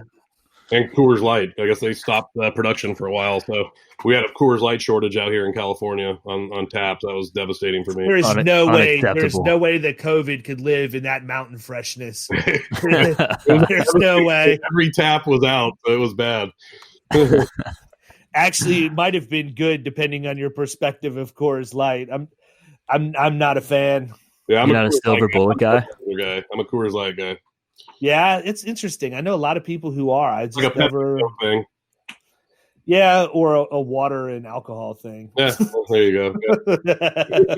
And Coors Light. I guess they stopped production for a while, so we had a Coors Light shortage out here in California on tap. That was devastating for me. There's no way that COVID could live in that mountain freshness. There's no way. Every tap was out, so it was bad. Actually, it might have been good depending on your perspective of Coors Light. I'm not a fan. Yeah, You're not a silver bullet guy. I'm a Coors Light guy. Yeah, it's interesting. I know a lot of people who are. I just like a never. Thing. Yeah, or a water and alcohol thing. Yeah, well, there you go. Yeah.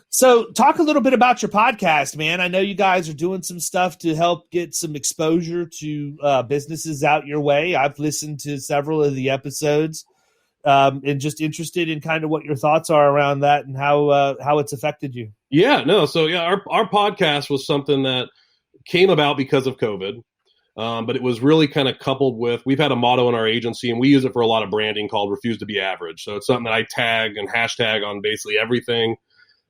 So, talk a little bit about your podcast, man. I know you guys are doing some stuff to help get some exposure to businesses out your way. I've listened to several of the episodes, and just interested in kind of what your thoughts are around that and how it's affected you. Yeah, no. So, our podcast was something that came about because of COVID, but it was really kind of coupled with, we've had a motto in our agency, and we use it for a lot of branding called refuse to be average. So it's something that I tag and hashtag on basically everything.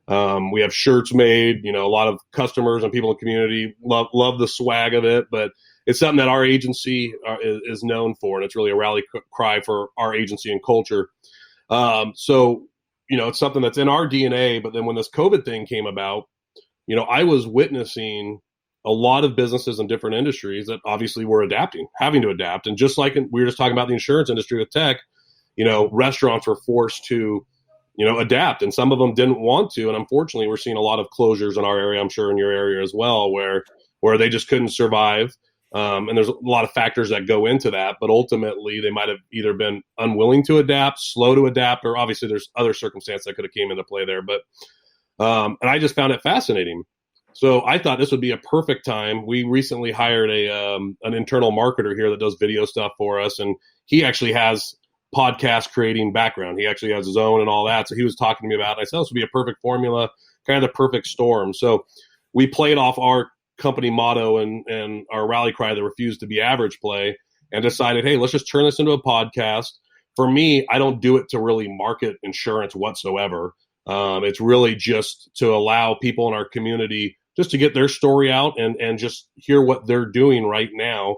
We have shirts made, a lot of customers and people in the community love the swag of it, but it's something that our agency is known for, and it's really a rally cry for our agency and culture. So it's something that's in our DNA. But then when this COVID thing came about, I was witnessing a lot of businesses in different industries that obviously were having to adapt. And just like we were just talking about the insurance industry with tech, restaurants were forced to, adapt, and some of them didn't want to. And unfortunately, we're seeing a lot of closures in our area. I'm sure in your area as well, where they just couldn't survive. And there's a lot of factors that go into that, but ultimately they might have either been unwilling to adapt, slow to adapt, or obviously there's other circumstances that could have came into play there. But, and I just found it fascinating. So I thought this would be a perfect time. We recently hired an internal marketer here that does video stuff for us. And he actually has podcast creating background. He actually has his own and all that. So he was talking to me about it. I said, this would be a perfect formula, kind of the perfect storm. So we played off our company motto and our rally cry, the refuse to be average play, and decided, hey, let's just turn this into a podcast. For me, I don't do it to really market insurance whatsoever. It's really just to allow people in our community just to get their story out and just hear what they're doing right now.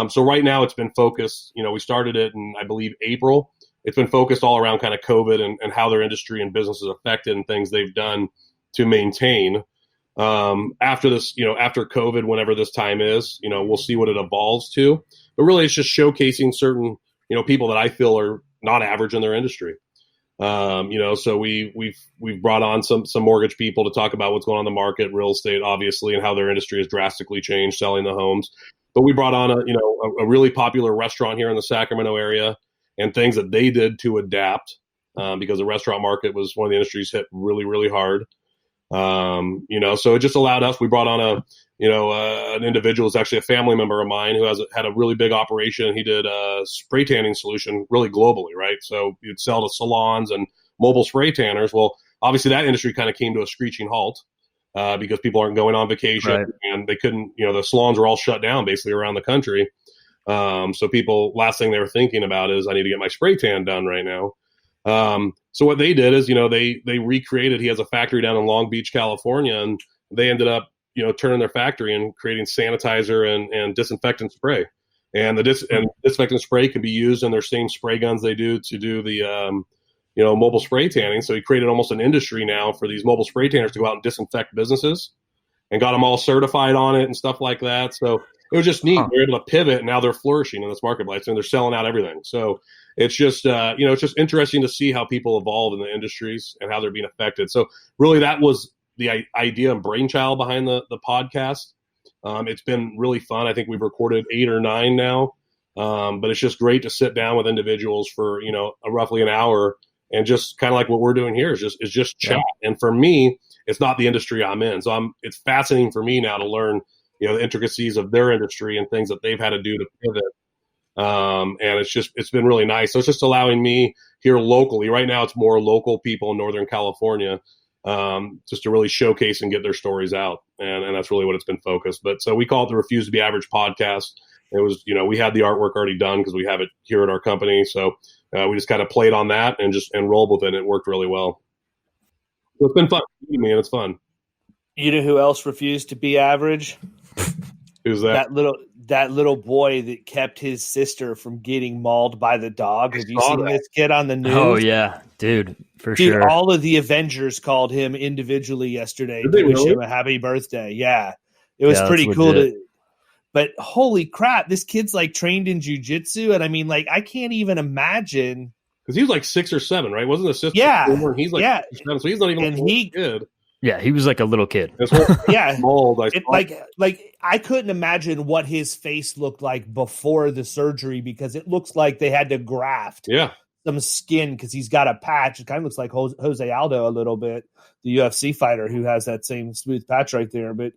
So right now it's been focused, we started it in, I believe, April. It's been focused all around kind of COVID and how their industry and business is affected and things they've done to maintain. After this, after COVID, whenever this time is, we'll see what it evolves to. But really, it's just showcasing certain, people that I feel are not average in their industry. So we've brought on some mortgage people to talk about what's going on in the market, real estate, obviously, and how their industry has drastically changed selling the homes. But we brought on a really popular restaurant here in the Sacramento area and things that they did to adapt, because the restaurant market was one of the industries hit really, really hard. So it just allowed us. We brought on an individual who's actually a family member of mine who had a really big operation. He did a spray tanning solution really globally, right? So you'd sell to salons and mobile spray tanners. Well, obviously that industry kind of came to a screeching halt because people aren't going on vacation, right. And they couldn't, the salons were all shut down basically around the country. So people, last thing they were thinking about is I need to get my spray tan done right now. So what they did is, they recreated, he has a factory down in Long Beach, California, and they ended up, turning their factory and creating sanitizer and disinfectant spray. And disinfectant spray can be used in their same spray guns they do to do the, mobile spray tanning. So he created almost an industry now for these mobile spray tanners to go out and disinfect businesses and got them all certified on it and stuff like that. So it was just neat. They're able to pivot, and now they're flourishing in this marketplace and they're selling out everything. So it's just, it's just interesting to see how people evolve in the industries and how they're being affected. So really that was the idea and brainchild behind the podcast. It's been really fun. I think we've recorded 8 or 9 now. But it's just great to sit down with individuals for, roughly an hour and just kind of like what we're doing here is just chat. Yeah. And for me, it's not the industry I'm in. So it's fascinating for me now to learn, the intricacies of their industry and things that they've had to do to pivot. And it's been really nice. So it's just allowing me here locally. Right now, it's more local people in Northern California, just to really showcase and get their stories out. And that's really what it's been focused. But so we call it the Refuse to Be Average podcast. It was, we had the artwork already done because we have it here at our company. So we just kind of played on that and rolled with it. And it worked really well. So it's been fun, man. It's fun. You know who else refused to be average? Who's that? That little boy that kept his sister from getting mauled by the dog. Have you seen this kid on the news? Oh yeah, dude, sure. All of the Avengers called him individually yesterday to wish him a happy birthday. Yeah, it was pretty cool. But holy crap, this kid's like trained in jiu-jitsu, and I mean, like, I can't even imagine. Because he was like 6 or 7, right? Wasn't the sister? Yeah, he's like 6 or 7, so he's not even a kid. Yeah, he was like a little kid. Yeah, like I couldn't imagine what his face looked like before the surgery because it looks like they had to graft some skin because he's got a patch. It kind of looks like Jose Aldo a little bit, the UFC fighter who has that same smooth patch right there. But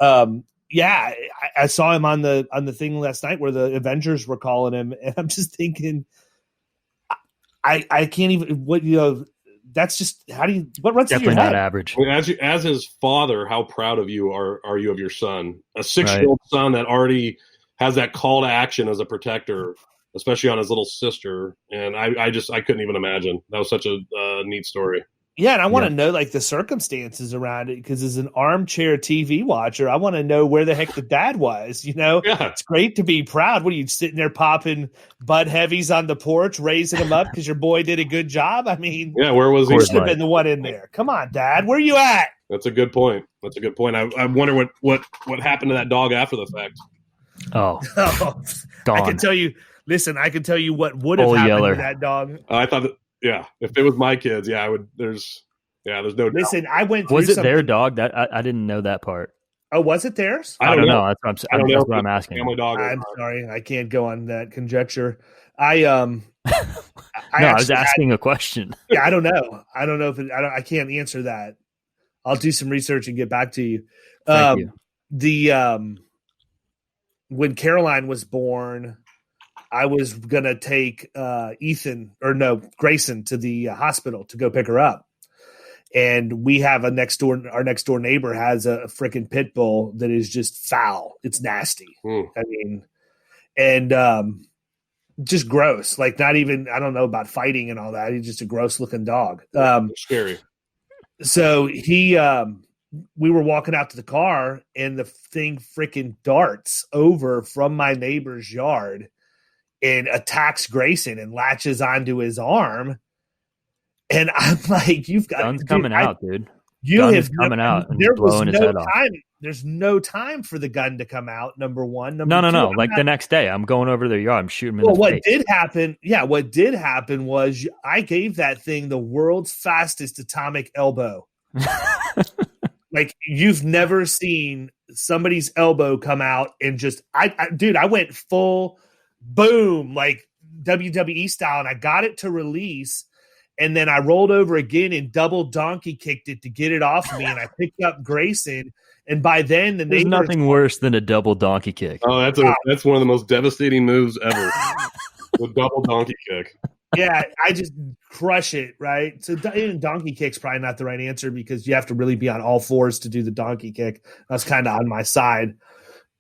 I saw him on the thing last night where the Avengers were calling him, and I'm just thinking, I can't even That's just what runs definitely through your head? Not average. I mean, as his father, how proud of you are you of your son? A 6-year-old son that already has that call to action as a protector, especially on his little sister. And I couldn't even imagine. That was such a neat story. Yeah, and I want to know like the circumstances around it because as an armchair TV watcher, I want to know where the heck the dad was. It's great to be proud. What are you sitting there popping Bud Heavies on the porch, raising them up because your boy did a good job? I mean, where was he? Should have been the one in there. Come on, Dad, where you at? That's a good point. I wonder what happened to that dog after the fact. Oh, I can tell you. Listen, I can tell you what would have happened to that dog. I thought that. Yeah, if it was my kids, I would. There's no doubt. Listen, I went through Was it their dog? That I didn't know that part. Oh, was it theirs? I don't know. That's what I'm asking. Family dog. I'm sorry, I can't go on that conjecture. I was asking a question. Yeah, I don't know. I don't know if I can't answer that. I'll do some research and get back to you. Thank you. When Caroline was born, I was going to take Grayson to the hospital to go pick her up. And we have our next door neighbor has a freaking pit bull that is just foul. It's nasty. I mean, and just gross. Like not even, I don't know about fighting and all that. He's just a gross looking dog. Scary. So we were walking out to the car and the thing freaking darts over from my neighbor's yard and attacks Grayson and latches onto his arm. And I'm like, you've got gun's coming out, dude. Gun's coming out and there blowing was his no head off. time. There's no time for the gun to come out. Number one. No. Like the next day, I'm going over to their yard. I'm shooting him in the what face. What did happen was I gave that thing the world's fastest atomic elbow. Like you've never seen somebody's elbow come out and just, I went full boom, like WWE style, and I got it to release. And then I rolled over again and double donkey kicked it to get it off me. And I picked up Grayson. And by then, there's nothing worse than a double donkey kick. Oh, that's one of the most devastating moves ever. The double donkey kick. Yeah, I just crush it, right? So even donkey kick's probably not the right answer because you have to really be on all fours to do the donkey kick. I was kind of on my side.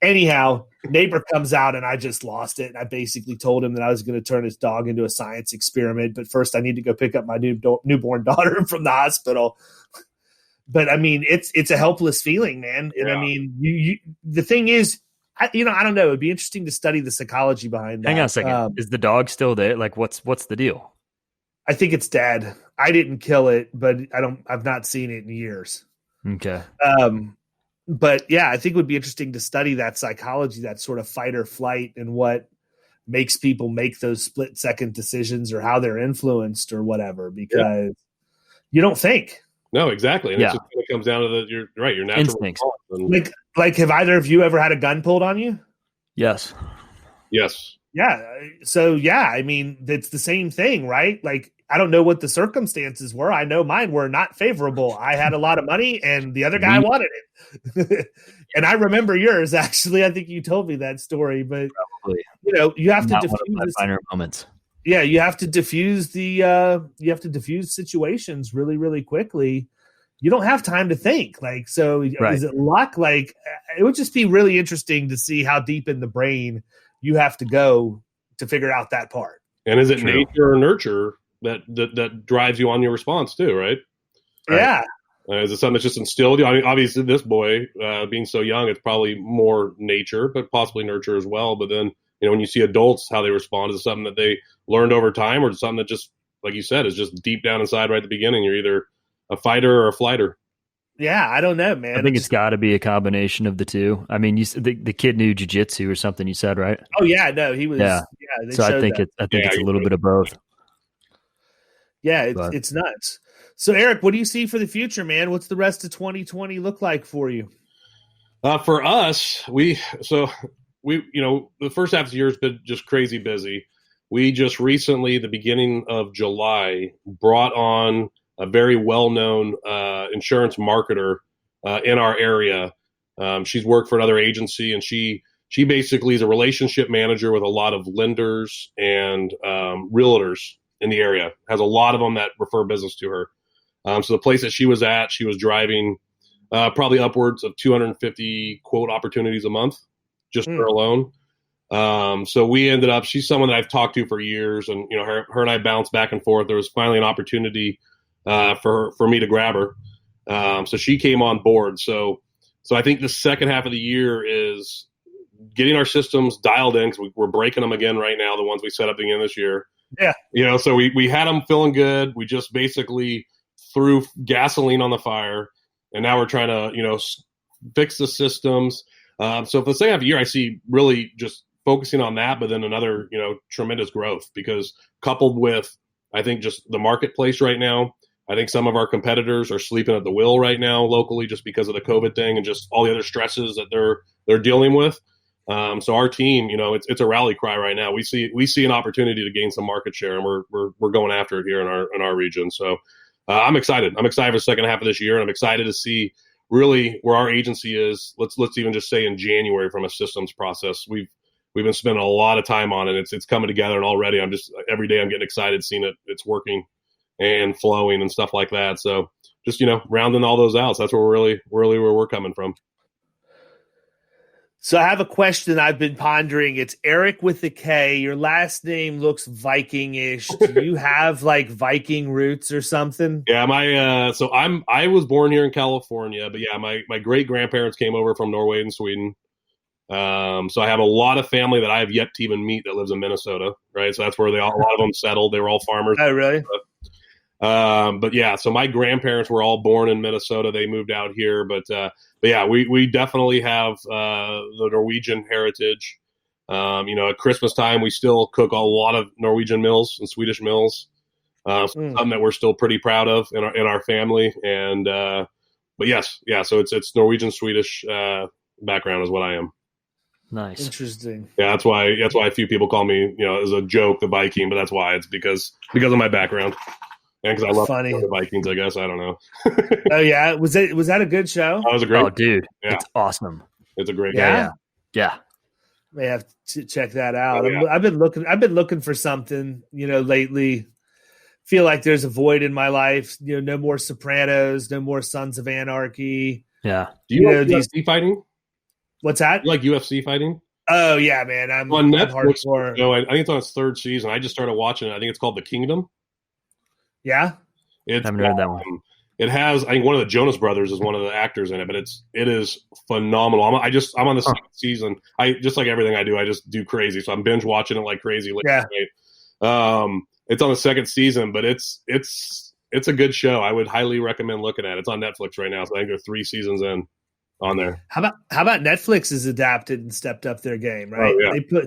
Anyhow, neighbor comes out and I just lost it. And I basically told him that I was going to turn his dog into a science experiment. But first I need to go pick up my newborn daughter from the hospital. But I mean, it's a helpless feeling, man. And I mean, you the thing is, I don't know. It'd be interesting to study the psychology behind that. Hang on a second. Is the dog still there? Like what's the deal? I think it's dead. I didn't kill it, but I've not seen it in years. Okay. But yeah, I think it would be interesting to study that psychology, that sort of fight or flight, and what makes people make those split second decisions or how they're influenced or whatever, because you don't think. No, exactly. And it's just when it comes down to your natural instincts. Like, have either of you ever had a gun pulled on you? Yes. Yeah. So I mean, it's the same thing, right? Like, I don't know what the circumstances were. I know mine were not favorable. I had a lot of money and the other guy wanted it. And I remember yours, actually. I think you told me that story, but probably. You have to diffuse finer moments. Yeah, you have to diffuse situations really, really quickly. You don't have time to think. Like, so is it luck? Like, it would just be really interesting to see how deep in the brain you have to go to figure out that part. And is it nature or nurture that drives you on your response too, right? Yeah. Is it something that's just instilled? I mean, obviously, this boy, being so young, it's probably more nature, but possibly nurture as well. But then, when you see adults, how they respond, is it something that they learned over time, or is it something that just, like you said, is just deep down inside right at the beginning? You're either a fighter or a flighter. Yeah, I don't know, man. I think it's got to be a combination of the two. I mean, the kid knew jiu-jitsu or something. You said, right? Oh yeah, no, he was. Yeah, so I think it's a little bit of both. Yeah, it's nuts. So, Eric, what do you see for the future, man? What's the rest of 2020 look like for you? For us, we the first half of the year has been just crazy busy. We just recently, the beginning of July, brought on a very well-known insurance marketer in our area. She's worked for another agency, and she basically is a relationship manager with a lot of lenders and realtors in the area. Has a lot of them that refer business to her. So the place that she was at, she was driving probably upwards of 250 quote opportunities a month, just her alone. So we ended up, she's someone that I've talked to for years, and her and I bounced back and forth. There was finally an opportunity for me to grab her. So she came on board. So I think the second half of the year is getting our systems dialed in, because we're breaking them again right now, the ones we set up again this year. Yeah. So we had them feeling good. We just basically threw gasoline on the fire, and now we're trying to, fix the systems. So for the second half of the year, I see really just focusing on that, but then another, tremendous growth, because coupled with, I think, just the marketplace right now, I think some of our competitors are sleeping at the wheel right now locally, just because of the COVID thing and just all the other stresses that they're dealing with. So our team, it's a rally cry right now. We see an opportunity to gain some market share, and we're going after it here in our region. So I'm excited. I'm excited for the second half of this year, and I'm excited to see really where our agency is. Let's even just say in January, from a systems process, we've been spending a lot of time on it. It's coming together, and already every day I'm getting excited seeing it's working and flowing and stuff like that. So just rounding all those out. So that's where really where we're coming from. So I have a question I've been pondering. It's Erik with a K. Your last name looks Viking-ish. Do you have like Viking roots or something? Yeah, I was born here in California, but yeah, my great grandparents came over from Norway and Sweden. So I have a lot of family that I have yet to even meet that lives in Minnesota, right? So that's where a lot of them settled. They were all farmers. Oh, really? But yeah, so my grandparents were all born in Minnesota. They moved out here, but yeah, we definitely have the Norwegian heritage. At Christmas time, we still cook a lot of Norwegian meals and Swedish meals. Something that we're still pretty proud of in our family. And but yes, yeah, so it's Norwegian Swedish background is what I am. Nice, interesting. Yeah, that's why a few people call me, as a joke, the Viking, but that's why. It's because of my background. And because I love the Vikings, I guess. I don't know. Oh, yeah. Was that a good show? That was a great. Oh, dude. Yeah. It's awesome. It's a great game. Yeah. May have to check that out. Oh, yeah. I've been looking for something, lately. Feel like there's a void in my life. No more Sopranos, no more Sons of Anarchy. Yeah. Do you like UFC fighting? What's that? You like UFC fighting? Oh, yeah, man. I'm on Netflix. hardcore. I think it's on its third season. I just started watching it. I think it's called The Kingdom. Yeah? I haven't heard that one. It has, I think, one of the Jonas Brothers is one of the actors in it, but it is phenomenal. I'm on the second season. I just like everything I do. I just do crazy, so I'm binge watching it like crazy. Yeah. It's on the second season, but it's a good show. I would highly recommend looking at it. It's on Netflix right now, so I think they're 3 seasons in on there. How about Netflix has adapted and stepped up their game, right? Oh, yeah.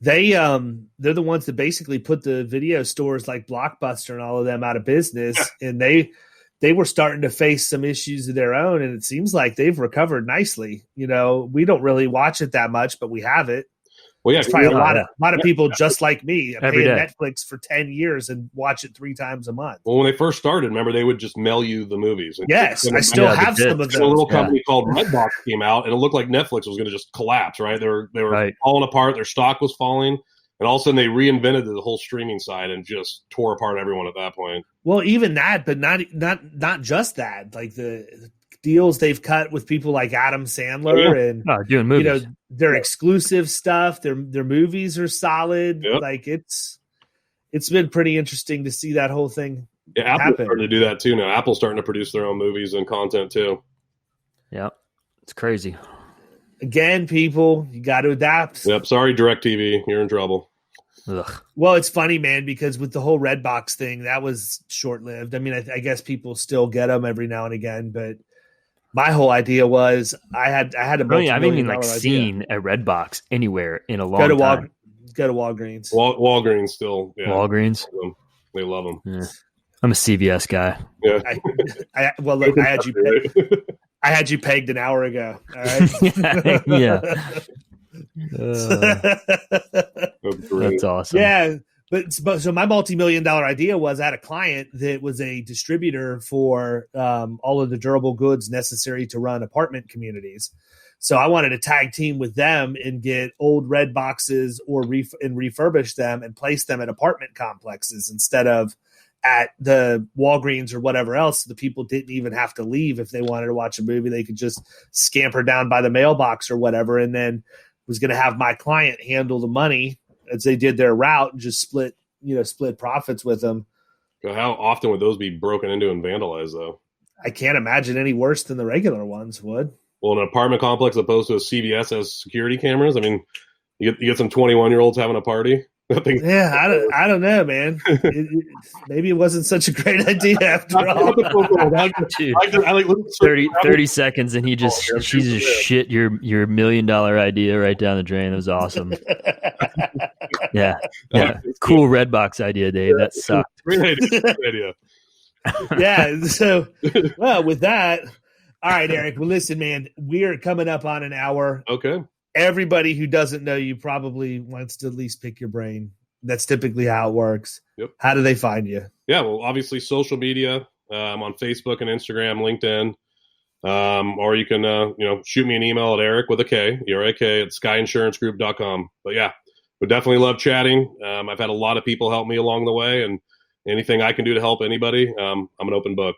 They're the ones that basically put the video stores like Blockbuster and all of them out of business, and they were starting to face some issues of their own, and it seems like they've recovered nicely. We don't really watch it that much, but we have it. Well, yeah, it's probably a lot of people just like me Every paying day. Netflix for 10 years and watch it 3 times a month. Well, when they first started, remember, they would just mail you the movies. Yes, I still have some of them. A little company called Redbox came out, and it looked like Netflix was going to just collapse, right? They were falling apart. Their stock was falling. And all of a sudden, they reinvented the whole streaming side and just tore apart everyone at that point. Well, even that, but not just that. Like the deals they've cut with people like Adam Sandler and doing movies. Their exclusive stuff. Their movies are solid. Yep. Like it's been pretty interesting to see that whole thing. Yeah, Apple's starting to do that too now. Apple's starting to produce their own movies and content too. Yeah, it's crazy. Again, people, you got to adapt. Yep. Sorry, DirecTV, you're in trouble. Ugh. Well, it's funny, man, because with the whole Redbox thing, that was short-lived. I mean, I guess people still get them every now and again, but my whole idea was I had a I haven't even seen a Redbox anywhere in a long time. Go to Walgreens. Walgreens still. Yeah, Walgreens. They love them. Yeah. I'm a CVS guy. Yeah. Look, I had you pegged an hour ago. All right. Yeah. That's awesome. Yeah. But so my multi-million-dollar idea was I had a client that was a distributor for all of the durable goods necessary to run apartment communities. So I wanted to tag team with them and get old red boxes and refurbish them and place them at apartment complexes instead of at the Walgreens or whatever else. The people didn't even have to leave if they wanted to watch a movie. They could just scamper down by the mailbox or whatever, and then was going to have my client handle the money as they did their route and just split profits with them. How often would those be broken into and vandalized, though? I can't imagine any worse than the regular ones would. Well, an apartment complex opposed to a CVS has security cameras. I mean, you get some 21-year-olds having a party. Yeah, I don't know, man. Maybe it wasn't such a great idea after all. Dude, 30 seconds, and she just shit your $1 million idea right down the drain. That was awesome. Yeah. Cool Redbox idea, Dave. That sucked. Great idea. Yeah. So, well, with that, all right, Eric. Well, listen, man, we're coming up on an hour. Okay. Everybody who doesn't know you probably wants to at least pick your brain. That's typically how it works. Yep. How do they find you? Yeah, well, obviously social media. I'm on Facebook and Instagram, LinkedIn. Or you can, shoot me an email at Erik with a K, E-R-I-K, at skyinsuranceGroup.com. But yeah, would definitely love chatting. I've had a lot of people help me along the way, and anything I can do to help anybody, I'm an open book.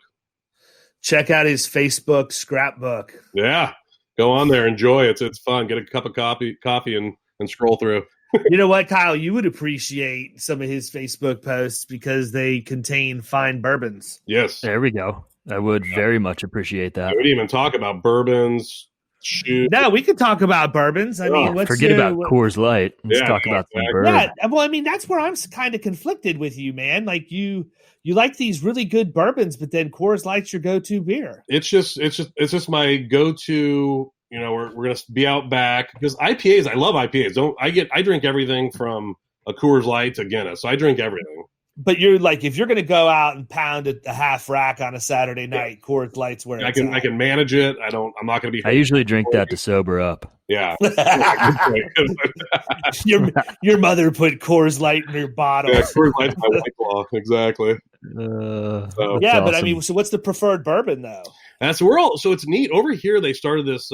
Check out his Facebook scrapbook. Yeah. Go on there, enjoy it. It's fun. Get a cup of coffee and scroll through. You know what, Kyle? You would appreciate some of his Facebook posts because they contain fine bourbons. Yes. There we go. I would very much appreciate that. I would even talk about bourbons, shoes. No, we could talk about bourbons. I mean, forget about Coors Light. Let's talk about some bourbon. Yeah, well, I mean, that's where I'm kind of conflicted with you, man. Like you like these really good bourbons, but then Coors Light's your go-to beer. It's just my go-to. We're gonna be out back because IPAs. I love IPAs. I drink everything from a Coors Light to Guinness. So I drink everything. But you're like, if you're going to go out and pound a half rack on a Saturday night, Coors Light's where I can manage it. I'm not going to be. I usually drink that to sober up. Yeah. Your mother put Coors Light in her bottle. Yeah, Coors Light's my White Claw. Exactly. Yeah, awesome. But I mean, so what's the preferred bourbon though? So it's neat. Over here, they started this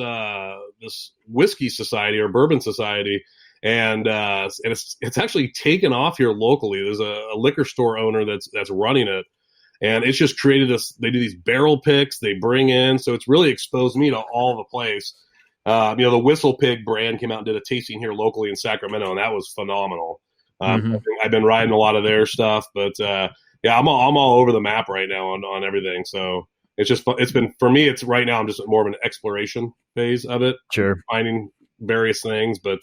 whiskey society or bourbon society. And it's actually taken off here locally. There's a liquor store owner that's running it, and it's just created this. They do these barrel picks. They bring in, so it's really exposed me to all the place. The Whistle Pig brand came out and did a tasting here locally in Sacramento, and that was phenomenal. I've been riding a lot of their stuff, but I'm all over the map right now on everything. So it's just it's been for me. It's right now I'm just more of an exploration phase of it. Sure, finding various things, but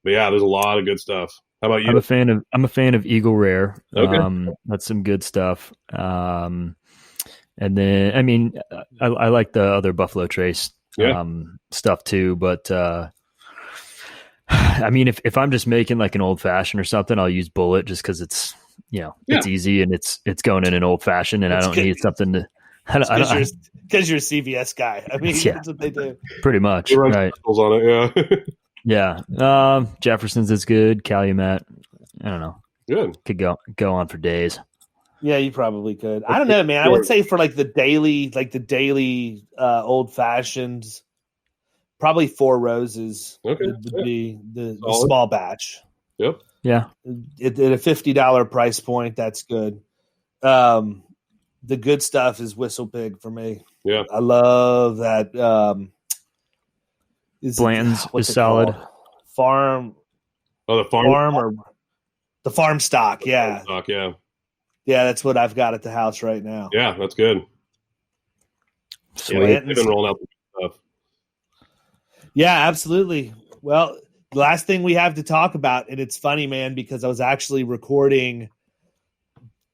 yeah, there's a lot of good stuff. How about you? I'm a fan of Eagle Rare. Okay. That's some good stuff. And then, I mean, I like the other Buffalo Trace stuff too. But I mean, if I'm just making like an old fashioned or something, I'll use Bullet just because it's it's easy and it's going in an old fashioned, and I don't need something to. Because you're a CVS guy. I mean, that's what they do. Pretty much, right? On it, yeah. Jefferson's is good. Calumet, I don't know. Good. Could go on for days. Yeah, you probably could. I don't know, man. I would say for like the daily old fashions, probably Four Roses would be the small batch. Yep. Yeah. At a $50 price point, that's good. The good stuff is Whistle Pig for me. Yeah. I love that. Bland's is solid. Farm. Oh, the farm or the farm stock. Yeah. Yeah. Yeah, that's what I've got at the house right now. Yeah, that's good. Sweet. Yeah, they've been rolling out the stuff. Yeah, absolutely. Well, the last thing we have to talk about, and it's funny, man, because I was actually recording.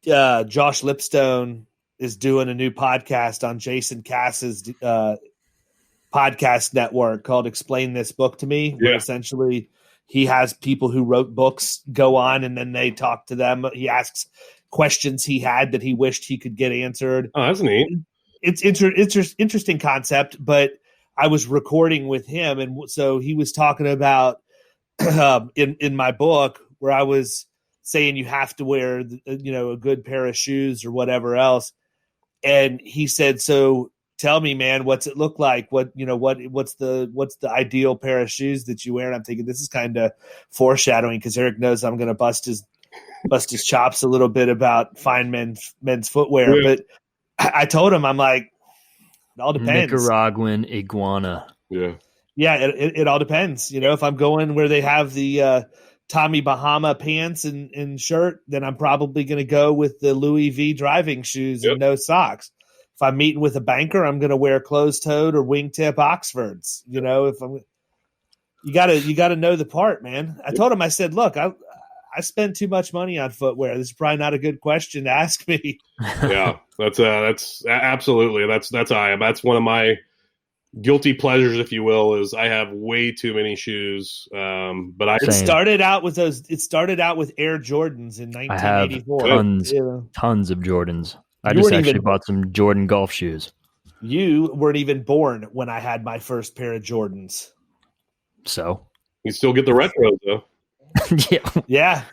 Josh Lipstone is doing a new podcast on Jason Cass's podcast network called Explain This Book to Me, where essentially he has people who wrote books go on and then they talk to them. He asks questions he had that he wished he could get answered. Oh, that's neat. It's interesting concept, but I was recording with him, and so he was talking about in my book where I was saying you have to wear a good pair of shoes or whatever else, and he said, so tell me, man, what's it look like? What's the ideal pair of shoes that you wear? And I'm thinking this is kind of foreshadowing because Eric knows I'm going to bust his chops a little bit about fine men's footwear. Yeah. But I told him, I'm like, it all depends. Nicaraguan iguana. Yeah. Yeah. It all depends. If I'm going where they have the Tommy Bahama pants and shirt, then I'm probably going to go with the Louis V driving shoes and no socks. If I'm meeting with a banker, I'm going to wear closed-toed or wingtip Oxfords. You know, you got to know the part, man. I told him, I said, look, I spend too much money on footwear. This is probably not a good question to ask me. Yeah, that's absolutely that's I am. That's one of my guilty pleasures, if you will, is I have way too many shoes. But it started out with Air Jordans in 1984. I have tons of Jordans. I just actually bought some Jordan golf shoes. You weren't even born when I had my first pair of Jordans. So you still get the retros though. Yeah,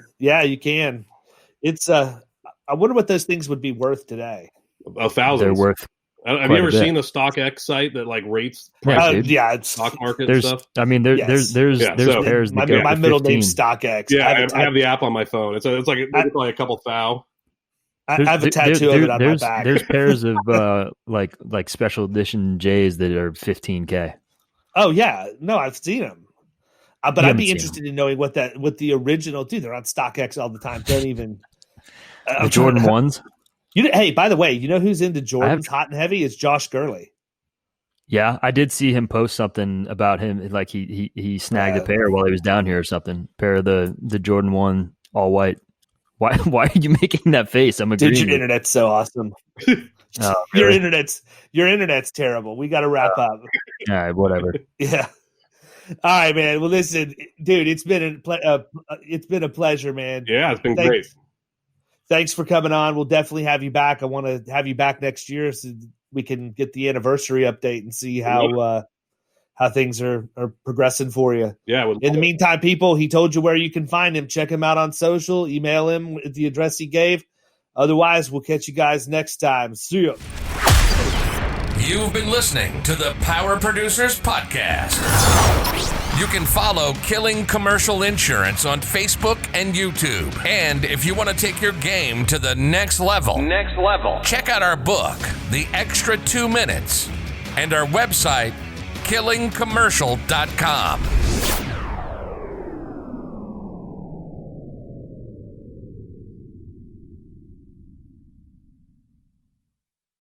you can. It's I wonder what those things would be worth today. $1,000. They're worth. Have you ever seen the StockX site that like rates it's stock market and stuff? I mean, there's pairs. My middle name's StockX. Yeah, I have the app on my phone. It's like a couple thou. I have a tattoo of it on my back. There's pairs of like special edition J's that are $15K. Oh yeah, no, I've seen them. But I'd be interested in knowing what the original. Dude, they're on StockX all the time. Don't even the Jordan ones. Hey, by the way, you know who's into Jordans hot and heavy? It's Josh Gurley. Yeah, I did see him post something about him. Like he snagged a pair while he was down here or something. Pair of the Jordan 1 all white. Why are you making that face? I'm agreeing. Dude, your internet's so awesome. Oh, really? Your internet's terrible. We got to wrap up. All right, whatever. Yeah. All right, man. Well, listen, dude, it's been a pleasure, man. Yeah, it's been great. Thanks for coming on. We'll definitely have you back. I want to have you back next year so we can get the anniversary update and see how things are progressing for you. Yeah. In the meantime, people, he told you where you can find him. Check him out on social. Email him at the address he gave. Otherwise, we'll catch you guys next time. See ya. You've been listening to the Power Producers Podcast. You can follow Killing Commercial Insurance on Facebook and YouTube. And if you want to take your game to the next level, check out our book, The Extra 2 Minutes, and our website, killingcommercial.com.